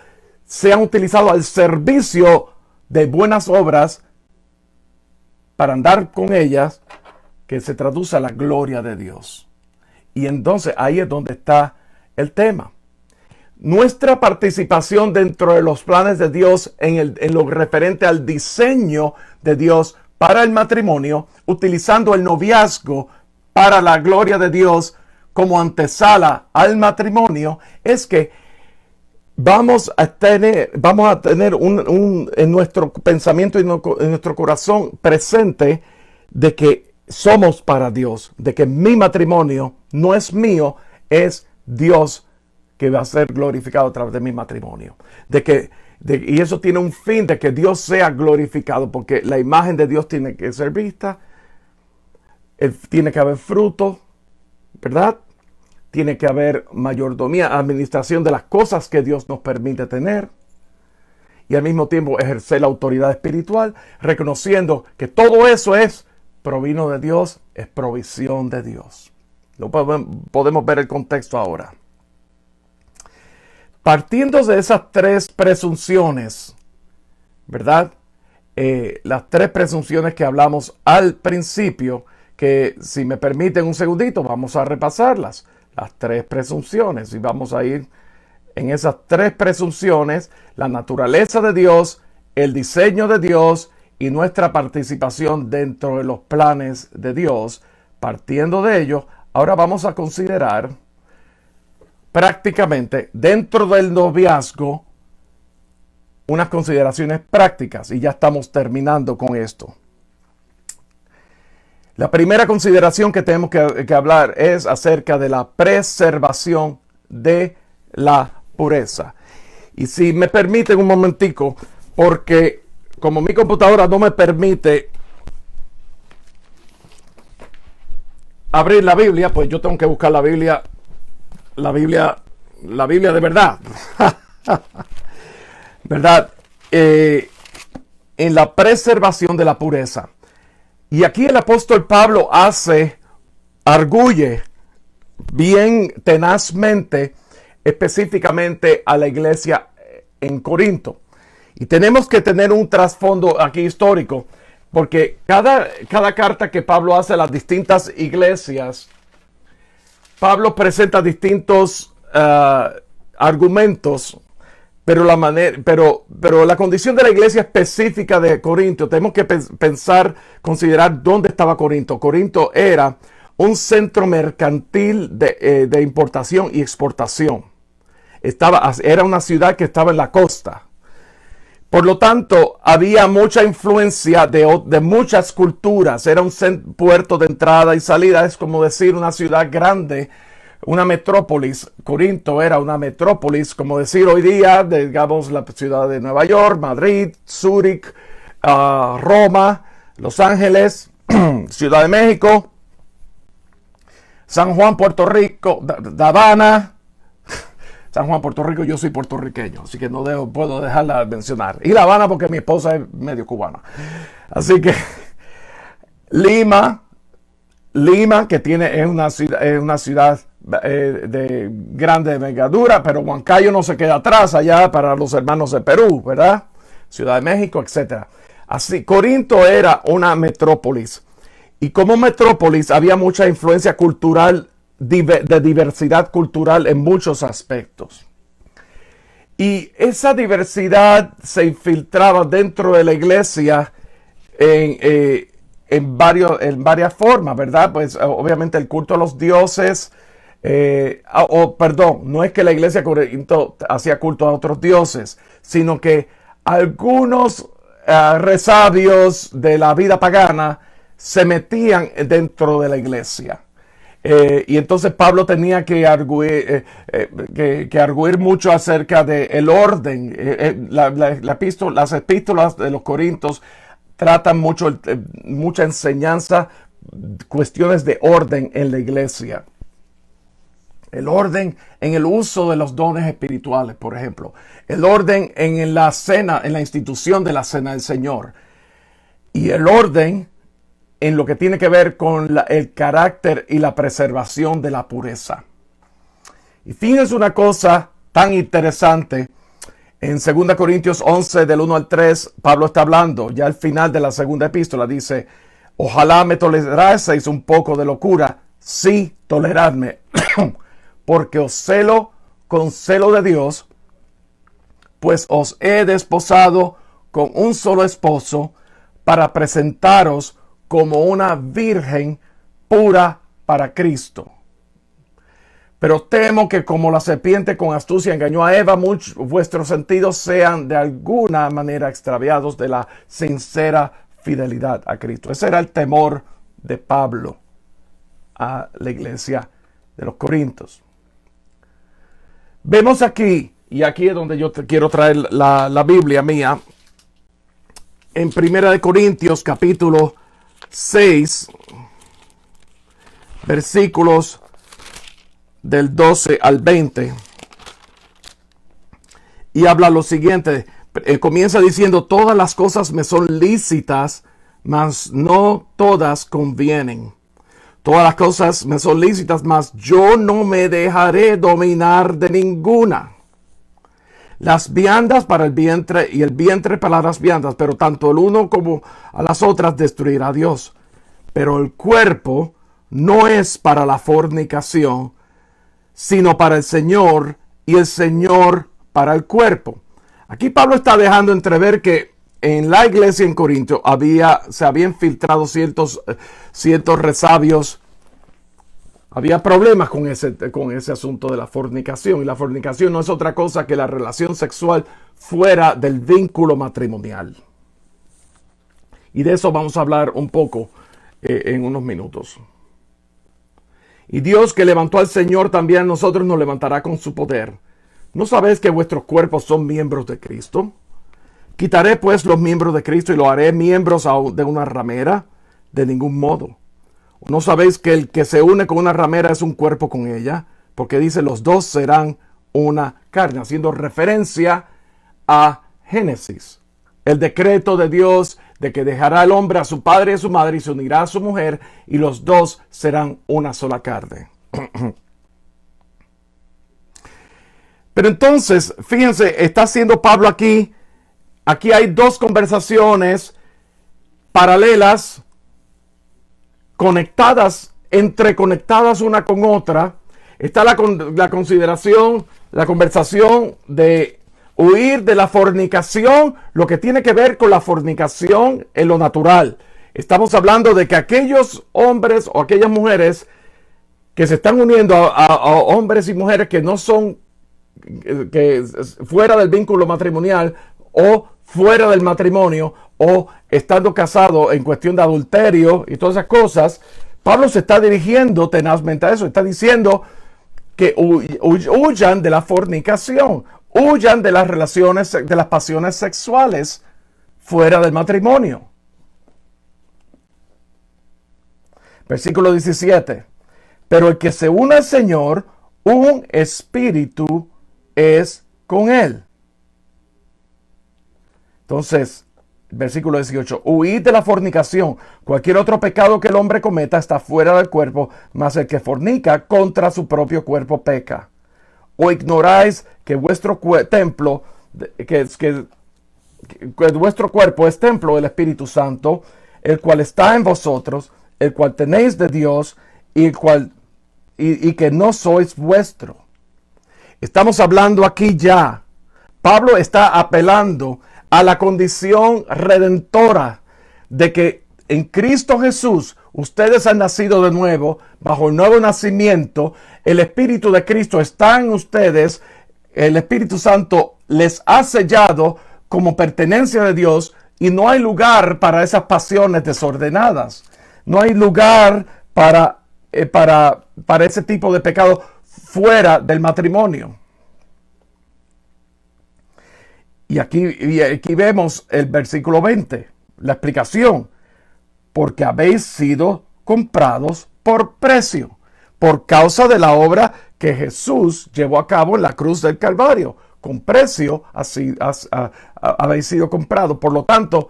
sean utilizados al servicio de buenas obras para andar con ellas, que se traduce a la gloria de Dios. Y entonces ahí es donde está el tema. Nuestra participación dentro de los planes de Dios en lo referente al diseño de Dios para el matrimonio, utilizando el noviazgo para la gloria de Dios como antesala al matrimonio, es que vamos a tener en nuestro pensamiento y en nuestro corazón presente de que somos para Dios, de que mi matrimonio no es mío, es Dios que va a ser glorificado a través de mi matrimonio. Y eso tiene un fin de que Dios sea glorificado, porque la imagen de Dios tiene que ser vista, tiene que haber fruto, ¿verdad? Tiene que haber mayordomía, administración de las cosas que Dios nos permite tener. Y al mismo tiempo ejercer la autoridad espiritual, reconociendo que todo eso provino de Dios, es provisión de Dios. Podemos ver el contexto ahora. Partiendo de esas tres presunciones, ¿verdad? Las tres presunciones que hablamos al principio, que si me permiten un segundito, vamos a repasarlas. las tres presunciones. Y vamos a ir en esas tres presunciones: la naturaleza de Dios, el diseño de Dios y nuestra participación dentro de los planes de Dios. Partiendo de ello, ahora vamos a considerar prácticamente dentro del noviazgo unas consideraciones prácticas, y ya estamos terminando con esto. La primera consideración que tenemos que hablar es acerca de la preservación de la pureza. Y si me permiten un momentico, porque como mi computadora no me permite abrir la Biblia, pues yo tengo que buscar la Biblia de verdad. ¿Verdad? En la preservación de la pureza. Y aquí el apóstol Pablo arguye bien tenazmente, específicamente a la iglesia en Corinto. Y tenemos que tener un trasfondo aquí histórico, porque cada carta que Pablo hace a las distintas iglesias, Pablo presenta distintos argumentos, pero la condición de la iglesia específica de Corinto, tenemos que considerar dónde estaba Corinto. Corinto era un centro mercantil de importación y exportación. Era una ciudad que estaba en la costa. Por lo tanto, había mucha influencia de muchas culturas. Era un puerto de entrada y salida. Es como decir una ciudad grande, una metrópolis. Corinto era una metrópolis, como decir hoy día, digamos, la ciudad de Nueva York, Madrid, Zúrich, Roma, Los Ángeles, Ciudad de México, San Juan, Puerto Rico, La Habana. San Juan, Puerto Rico, yo soy puertorriqueño, así que no puedo dejarla de mencionar. Y La Habana porque mi esposa es medio cubana. Así que Lima, que es una ciudad de grande envergadura, pero Huancayo no se queda atrás allá para los hermanos de Perú, ¿verdad? Ciudad de México, etc. Así, Corinto era una metrópolis. Y como metrópolis había mucha influencia cultural, de diversidad cultural en muchos aspectos. Y esa diversidad se infiltraba dentro de la iglesia en varias formas, ¿verdad? Pues obviamente el culto a los dioses, no es que la iglesia de Corinto hacía culto a otros dioses, sino que algunos resabios de la vida pagana se metían dentro de la iglesia. Y entonces Pablo tenía que arguir mucho acerca del orden. Las epístolas de los Corintios tratan mucha enseñanza, cuestiones de orden en la iglesia. El orden en el uso de los dones espirituales, por ejemplo. El orden en la cena, en la institución de la cena del Señor. Y el orden en lo que tiene que ver con el carácter y la preservación de la pureza. Y fíjense una cosa tan interesante. En 2 Corintios 11, del 1 al 3, Pablo está hablando, ya al final de la segunda epístola, dice: ojalá me toleraseis un poco de locura, sí, toleradme, porque os celo con celo de Dios, pues os he desposado con un solo esposo, para presentaros como una virgen pura para Cristo. Pero temo que como la serpiente con astucia engañó a Eva, vuestros sentidos sean de alguna manera extraviados de la sincera fidelidad a Cristo. Ese era el temor de Pablo a la iglesia de los Corintios. Vemos aquí, y aquí es donde yo quiero traer la Biblia mía, en 1 Corintios capítulo 6, versículos del 12 al 20, y habla lo siguiente. Comienza diciendo: todas las cosas me son lícitas, mas no todas convienen. Todas las cosas me son lícitas, mas yo no me dejaré dominar de ninguna. Las viandas para el vientre y el vientre para las viandas, pero tanto el uno como a las otras destruirá Dios. Pero el cuerpo no es para la fornicación, sino para el Señor y el Señor para el cuerpo. Aquí Pablo está dejando entrever que en la iglesia en Corinto se habían filtrado ciertos resabios. Había problemas con ese asunto de la fornicación. Y la fornicación no es otra cosa que la relación sexual fuera del vínculo matrimonial. Y de eso vamos a hablar un poco en unos minutos. Y Dios, que levantó al Señor, también a nosotros nos levantará con su poder. ¿No sabéis que vuestros cuerpos son miembros de Cristo? Quitaré pues los miembros de Cristo y lo haré miembros de una ramera. De ningún modo. ¿No sabéis que el que se une con una ramera es un cuerpo con ella? Porque dice, los dos serán una carne, haciendo referencia a Génesis. El decreto de Dios de que dejará el hombre a su padre y a su madre y se unirá a su mujer y los dos serán una sola carne. Pero entonces, fíjense, está haciendo Pablo aquí hay dos conversaciones paralelas, entreconectadas una con otra. Está la conversación de huir de la fornicación, lo que tiene que ver con la fornicación en lo natural. Estamos hablando de que aquellos hombres o aquellas mujeres que se están uniendo a hombres y mujeres que no son fuera del vínculo matrimonial o fuera del matrimonio o estando casado en cuestión de adulterio y todas esas cosas, Pablo se está dirigiendo tenazmente a eso. Está diciendo que huyan de la fornicación, huyan de las relaciones, de las pasiones sexuales fuera del matrimonio. Versículo 17. Pero el que se une al Señor, un espíritu es con él. Entonces, versículo 18, huid de la fornicación. Cualquier otro pecado que el hombre cometa está fuera del cuerpo, mas el que fornica contra su propio cuerpo peca. ¿O ignoráis que vuestro templo, que vuestro cuerpo es templo del Espíritu Santo, el cual está en vosotros, el cual tenéis de Dios y que no sois vuestro? Estamos hablando aquí ya. Pablo está apelando a la condición redentora de que en Cristo Jesús ustedes han nacido de nuevo, bajo el nuevo nacimiento. El Espíritu de Cristo está en ustedes. El Espíritu Santo les ha sellado como pertenencia de Dios y no hay lugar para esas pasiones desordenadas. No hay lugar para ese tipo de pecado fuera del matrimonio. Y aquí vemos el versículo 20, la explicación. Porque habéis sido comprados por precio, por causa de la obra que Jesús llevó a cabo en la cruz del Calvario. Con precio habéis sido comprados. Por lo tanto,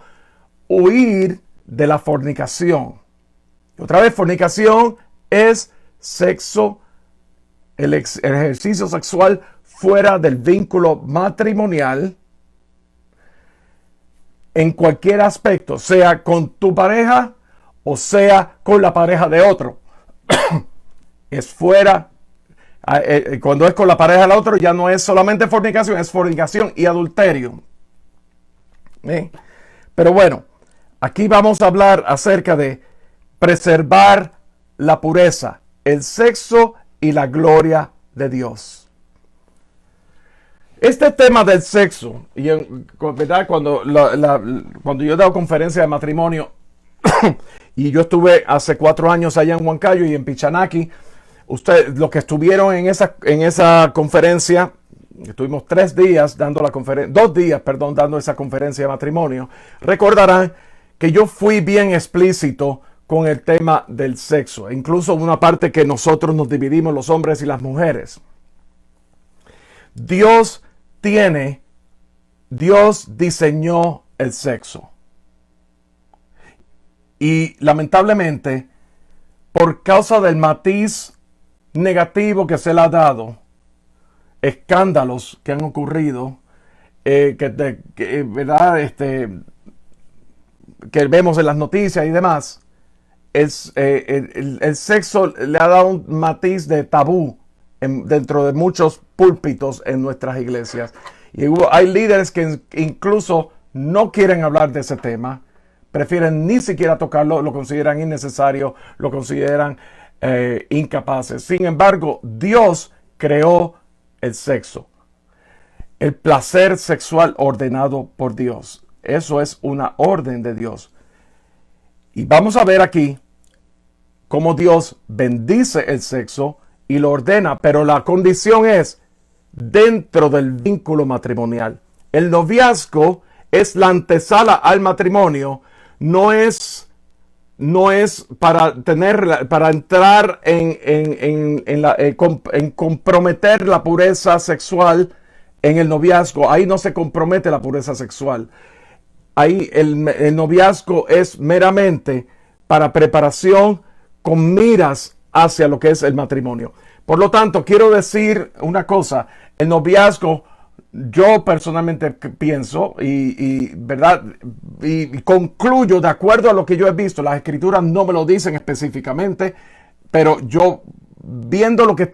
huir de la fornicación. Otra vez, fornicación es sexo, el ejercicio sexual fuera del vínculo matrimonial, en cualquier aspecto, sea con tu pareja o sea con la pareja de otro. Es fuera. Cuando es con la pareja del otro, ya no es solamente fornicación, es fornicación y adulterio. Pero bueno, aquí vamos a hablar acerca de preservar la pureza, el sexo y la gloria de Dios. Este tema del sexo, y ¿verdad? Cuando yo he dado conferencia de matrimonio, y yo estuve hace 4 años allá en Huancayo y en Pichanaki, los que estuvieron en esa conferencia, estuvimos 2 días dando esa conferencia de matrimonio, recordarán que yo fui bien explícito con el tema del sexo, incluso una parte que nosotros nos dividimos los hombres y las mujeres. Dios diseñó el sexo. Y lamentablemente, por causa del matiz negativo que se le ha dado, escándalos que han ocurrido, ¿verdad? Que vemos en las noticias y demás, el sexo le ha dado un matiz de tabú dentro de muchos púlpitos en nuestras iglesias. Y hay líderes que incluso no quieren hablar de ese tema, prefieren ni siquiera tocarlo, lo consideran innecesario, lo consideran incapaces. Sin embargo, Dios creó el sexo, el placer sexual ordenado por Dios. Eso es una orden de Dios. Y vamos a ver aquí cómo Dios bendice el sexo y lo ordena, pero la condición es dentro del vínculo matrimonial. El noviazgo es la antesala al matrimonio, no es para entrar en comprometer la pureza sexual en el noviazgo. Ahí no se compromete la pureza sexual. Ahí el noviazgo es meramente para preparación con miras hacia lo que es el matrimonio. Por lo tanto, quiero decir una cosa. El noviazgo, yo personalmente pienso ¿verdad? Y concluyo de acuerdo a lo que yo he visto. Las escrituras no me lo dicen específicamente, pero yo viendo lo que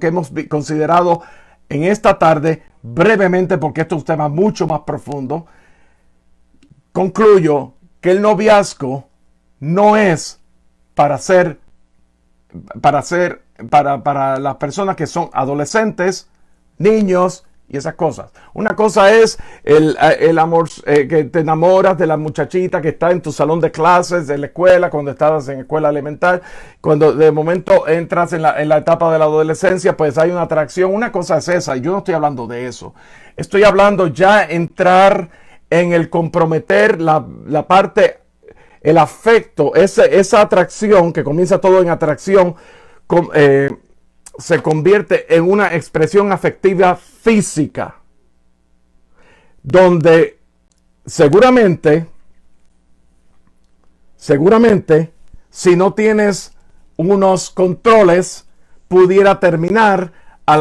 hemos considerado en esta tarde, brevemente, porque esto es un tema mucho más profundo, concluyo que el noviazgo no es para las personas que son adolescentes, niños y esas cosas. Una cosa es el amor, que te enamoras de la muchachita que está en tu salón de clases de la escuela, cuando estabas en escuela elemental. Cuando de momento entras en la etapa de la adolescencia, pues hay una atracción. Una cosa es esa, yo no estoy hablando de eso. Estoy hablando ya entrar en el comprometer la parte, el afecto, esa atracción que comienza todo en atracción, se convierte en una expresión afectiva física, donde seguramente, si no tienes unos controles, pudiera terminar a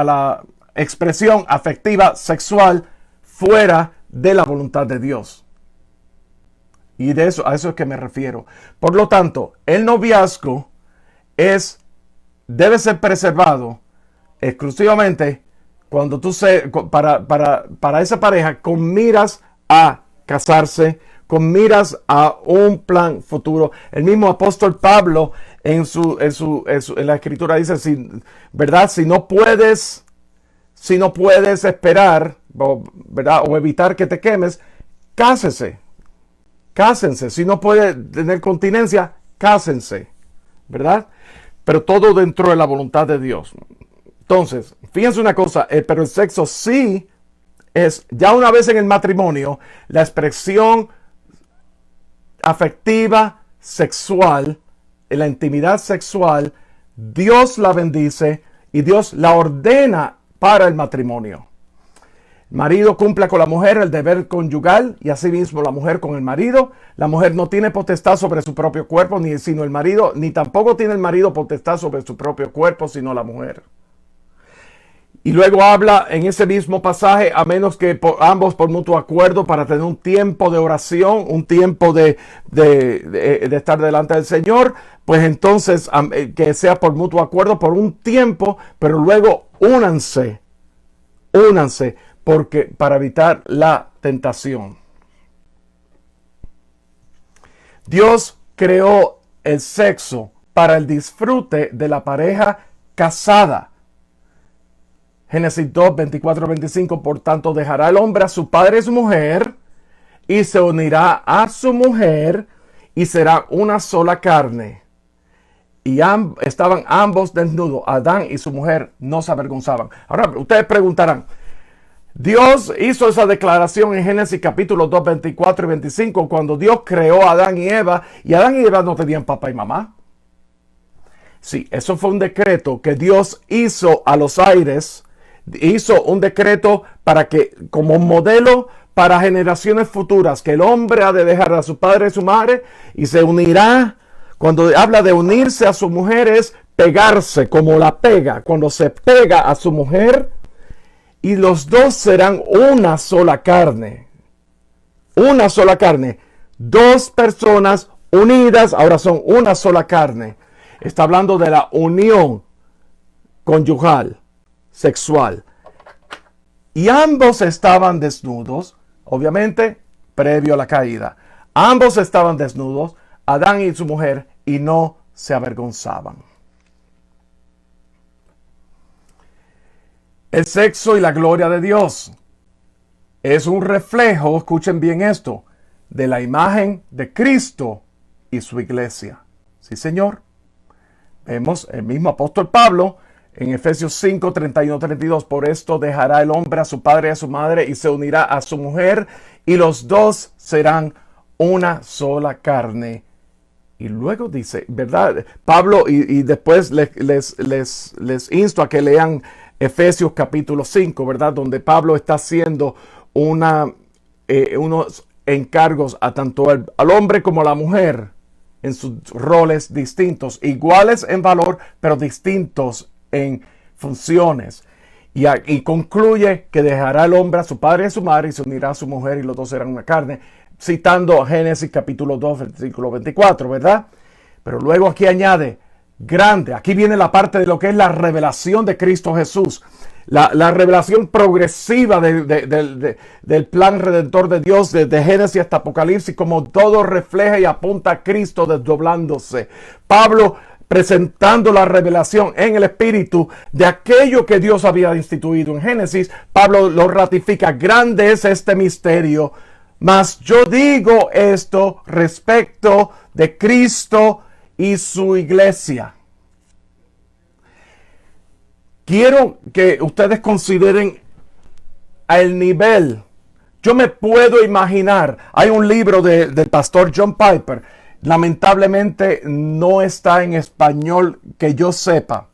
la expresión afectiva sexual fuera de la voluntad de Dios. Y a eso es que me refiero. Por lo tanto, el noviazgo debe ser preservado exclusivamente cuando para esa pareja con miras a casarse, con miras a un plan futuro. El mismo apóstol Pablo en la escritura dice, ¿verdad? Si no puedes esperar, ¿verdad? O evitar que te quemes, cásense. Si no puede tener continencia, cásense, ¿verdad? Pero todo dentro de la voluntad de Dios. Entonces, fíjense una cosa, pero el sexo sí es, ya una vez en el matrimonio, la expresión afectiva sexual, en la intimidad sexual, Dios la bendice y Dios la ordena para el matrimonio. El marido cumpla con la mujer el deber conyugal y asimismo la mujer con el marido. La mujer no tiene potestad sobre su propio cuerpo, sino el marido, ni tampoco tiene el marido potestad sobre su propio cuerpo, sino la mujer. Y luego habla en ese mismo pasaje, a menos que ambos por mutuo acuerdo para tener un tiempo de oración, un tiempo de estar delante del Señor, pues entonces que sea por mutuo acuerdo por un tiempo, pero luego únanse, porque para evitar la tentación. Dios creó el sexo para el disfrute de la pareja casada. Génesis 2, 24, 25, por tanto dejará el hombre a su padre y su mujer, y se unirá a su mujer, y será una sola carne. Y estaban ambos desnudos, Adán y su mujer no se avergonzaban. Ahora, ustedes preguntarán, Dios hizo esa declaración en Génesis capítulo 2, 24 y 25, cuando Dios creó a Adán y Eva no tenían papá y mamá. Sí, eso fue un decreto que Dios hizo a los aires, hizo un decreto para que, como modelo para generaciones futuras, que el hombre ha de dejar a su padre y su madre y se unirá. Cuando habla de unirse a su mujer es pegarse, como la pega, cuando se pega a su mujer, y los dos serán una sola carne. Una sola carne. Dos personas unidas, ahora son una sola carne. Está hablando de la unión conyugal, sexual. Y ambos estaban desnudos, obviamente, previo a la caída. Ambos estaban desnudos, Adán y su mujer, y no se avergonzaban. El sexo y la gloria de Dios es un reflejo, escuchen bien esto, de la imagen de Cristo y su iglesia. Sí, Señor. Vemos el mismo apóstol Pablo en Efesios 5, 31, 32. Por esto dejará el hombre a su padre y a su madre y se unirá a su mujer y los dos serán una sola carne. Y luego dice, ¿verdad? Pablo, y después les insto a que lean Efesios capítulo 5, ¿verdad? Donde Pablo está haciendo unos encargos a tanto al hombre como a la mujer en sus roles distintos, iguales en valor, pero distintos en funciones. Y concluye que dejará el hombre a su padre y a su madre y se unirá a su mujer y los dos serán una carne, citando Génesis capítulo 2, versículo 24, ¿verdad? Pero luego aquí añade, grande, aquí viene la parte de lo que es la revelación de Cristo Jesús. La revelación progresiva del plan redentor de Dios desde Génesis hasta Apocalipsis, como todo refleja y apunta a Cristo desdoblándose. Pablo presentando la revelación en el Espíritu de aquello que Dios había instituido en Génesis. Pablo lo ratifica, grande es este misterio, mas yo digo esto respecto de Cristo y su iglesia. Quiero que ustedes consideren el nivel. Yo me puedo imaginar, hay un libro del pastor John Piper, lamentablemente no está en español que yo sepa,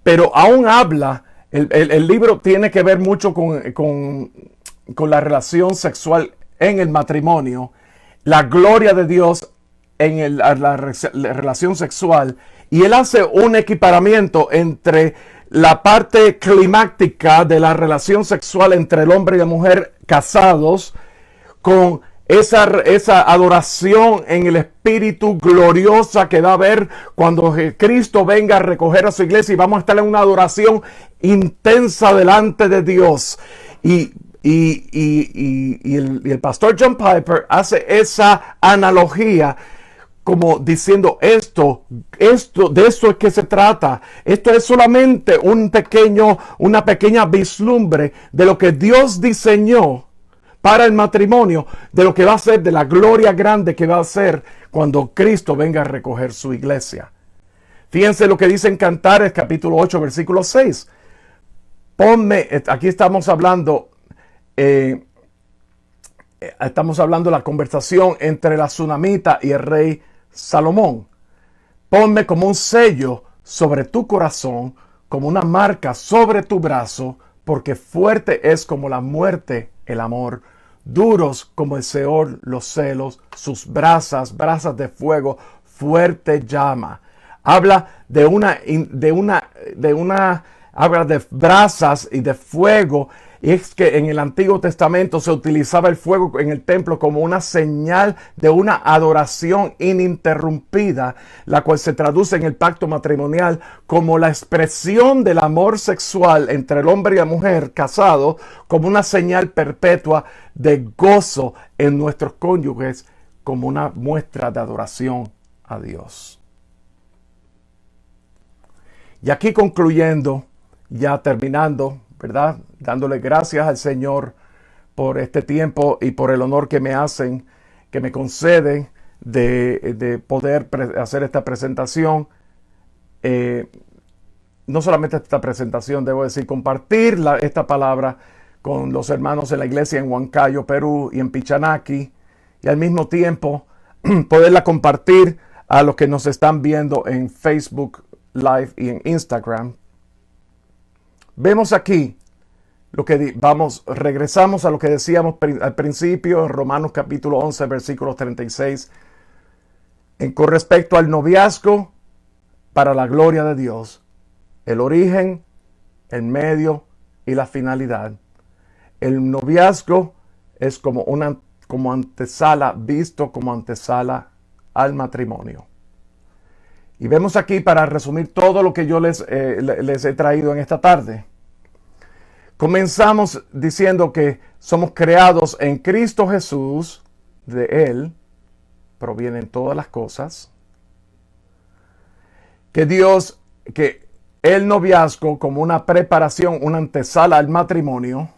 pero aún habla, el libro tiene que ver mucho con la relación sexual en el matrimonio, la gloria de Dios en la relación sexual, y él hace un equiparamiento entre la parte climática de la relación sexual entre el hombre y la mujer casados con esa adoración en el espíritu gloriosa que va a haber cuando Cristo venga a recoger a su iglesia y vamos a estar en una adoración intensa delante de Dios. Y el pastor John Piper hace esa analogía como diciendo de esto es que se trata. Esto es solamente una pequeña vislumbre de lo que Dios diseñó para el matrimonio, de lo que va a ser, de la gloria grande que va a ser cuando Cristo venga a recoger su iglesia. Fíjense lo que dice en Cantares capítulo 8 versículo 6. Aquí estamos hablando de la conversación entre la Sunamita y el rey Salomón. Ponme como un sello sobre tu corazón, como una marca sobre tu brazo, porque fuerte es como la muerte el amor, duros como el Seol los celos, sus brasas de fuego, fuerte llama. Habla habla de brasas y de fuego. Y es que en el Antiguo Testamento se utilizaba el fuego en el templo como una señal de una adoración ininterrumpida, la cual se traduce en el pacto matrimonial como la expresión del amor sexual entre el hombre y la mujer casado, como una señal perpetua de gozo en nuestros cónyuges, como una muestra de adoración a Dios. Y aquí concluyendo, ya terminando, ¿verdad? Dándole gracias al Señor por este tiempo y por el honor que me hacen, que me conceden de poder hacer esta presentación. No solamente esta presentación, debo decir, compartir esta palabra con los hermanos en la iglesia en Huancayo, Perú y en Pichanaki, y al mismo tiempo poderla compartir a los que nos están viendo en Facebook Live y en Instagram. Vemos aquí regresamos a lo que decíamos al principio en Romanos capítulo 11, versículos 36, con respecto al noviazgo para la gloria de Dios, el origen, el medio y la finalidad. El noviazgo es como antesala, visto como antesala al matrimonio. Y vemos aquí, para resumir todo lo que yo les he traído en esta tarde. Comenzamos diciendo que somos creados en Cristo Jesús. De Él provienen todas las cosas. Que el noviazgo, como una preparación, una antesala al matrimonio,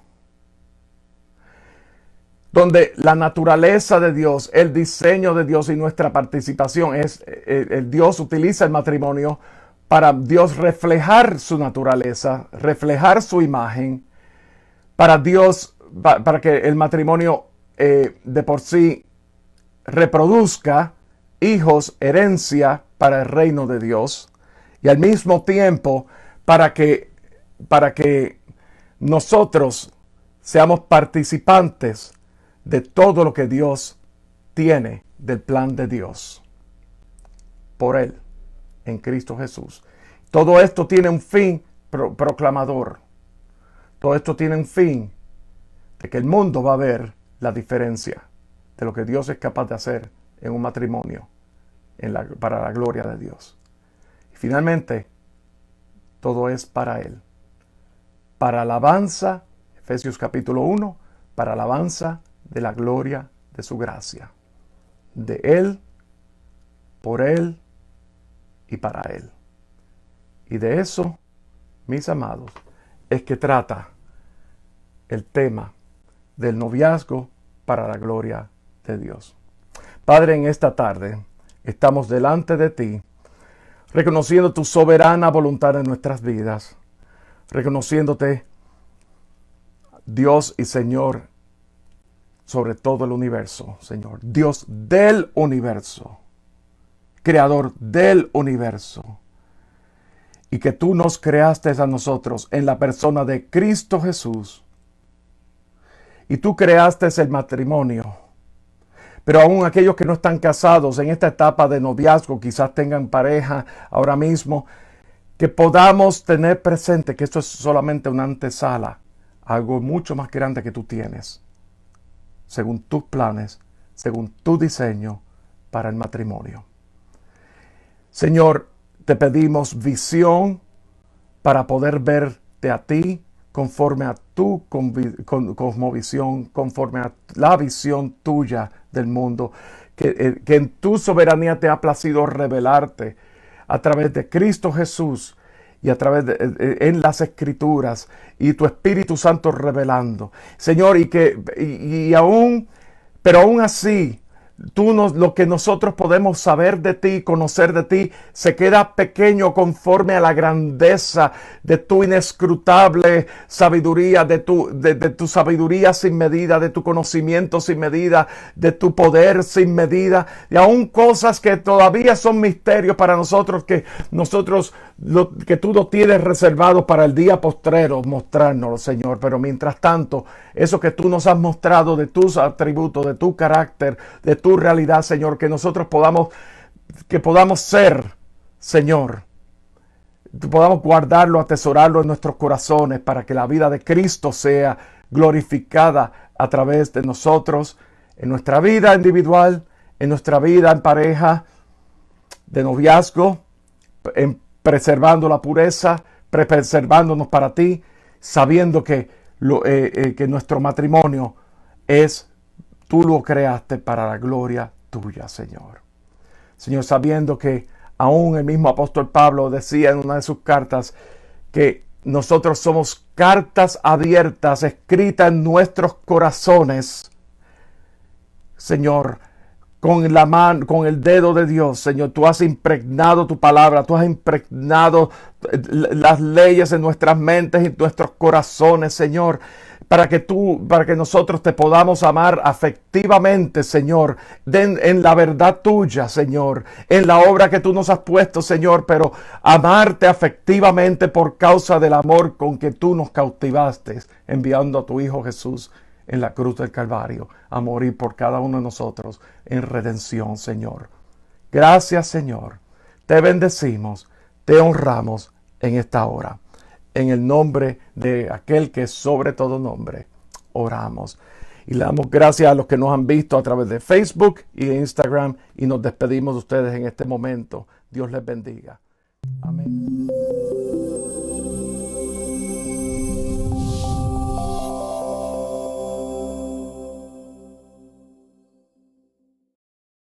donde la naturaleza de Dios, el diseño de Dios y nuestra participación es, el Dios utiliza el matrimonio para Dios reflejar su naturaleza, reflejar su imagen, para Dios, para que el matrimonio de por sí reproduzca hijos, herencia para el reino de Dios, y al mismo tiempo para que nosotros seamos participantes de todo lo que Dios tiene del plan de Dios por Él, en Cristo Jesús. Todo esto tiene un fin proclamador. Todo esto tiene un fin de que el mundo va a ver la diferencia de lo que Dios es capaz de hacer en un matrimonio para la gloria de Dios. Y finalmente, todo es para Él. Para alabanza, Efesios capítulo 1, para alabanza de la gloria de su gracia. De Él, por Él y para Él. Y de eso, mis amados, es que trata el tema del noviazgo para la gloria de Dios. Padre, en esta tarde estamos delante de ti, reconociendo tu soberana voluntad en nuestras vidas, reconociéndote Dios y Señor sobre todo el universo, Señor. Dios del universo, creador del universo. Y que tú nos creaste a nosotros en la persona de Cristo Jesús. Y tú creaste el matrimonio. Pero aún aquellos que no están casados en esta etapa de noviazgo, quizás tengan pareja ahora mismo, que podamos tener presente que esto es solamente una antesala, algo mucho más grande que tú tienes, según tus planes, según tu diseño para el matrimonio. Señor, te pedimos visión para poder verte a ti conforme a tu cosmovisión, conforme a la visión tuya del mundo, que en tu soberanía te ha placido revelarte a través de Cristo Jesús y a través en las Escrituras, y tu Espíritu Santo revelando, Señor, pero aún así, lo que nosotros podemos saber de ti, conocer de ti, se queda pequeño conforme a la grandeza de tu inescrutable sabiduría, de tu sabiduría sin medida, de tu conocimiento sin medida, de tu poder sin medida, y aún cosas que todavía son misterios para nosotros, que tú lo tienes reservado para el día postrero, mostrárnoslo, Señor. Pero mientras tanto, eso que tú nos has mostrado de tus atributos, de tu carácter, de tu realidad, Señor, que nosotros podamos ser, Señor, podamos guardarlo, atesorarlo en nuestros corazones, para que la vida de Cristo sea glorificada a través de nosotros, en nuestra vida individual, en nuestra vida en pareja, de noviazgo, preservando la pureza, preservándonos para ti, sabiendo que nuestro matrimonio tú lo creaste para la gloria tuya, Señor. Señor, sabiendo que aún el mismo apóstol Pablo decía en una de sus cartas que nosotros somos cartas abiertas, escritas en nuestros corazones, Señor, con la mano, con el dedo de Dios, Señor. Tú has impregnado tu palabra, tú has impregnado las leyes en nuestras mentes y en nuestros corazones, Señor, para que nosotros te podamos amar afectivamente, Señor, en la verdad tuya, Señor, en la obra que tú nos has puesto, Señor, pero amarte afectivamente por causa del amor con que tú nos cautivaste, enviando a tu Hijo Jesús en la cruz del Calvario a morir por cada uno de nosotros en redención, Señor. Gracias, Señor. Te bendecimos, te honramos en esta hora. En el nombre de aquel que es sobre todo nombre, oramos. Y le damos gracias a los que nos han visto a través de Facebook y de Instagram y nos despedimos de ustedes en este momento. Dios les bendiga. Amén.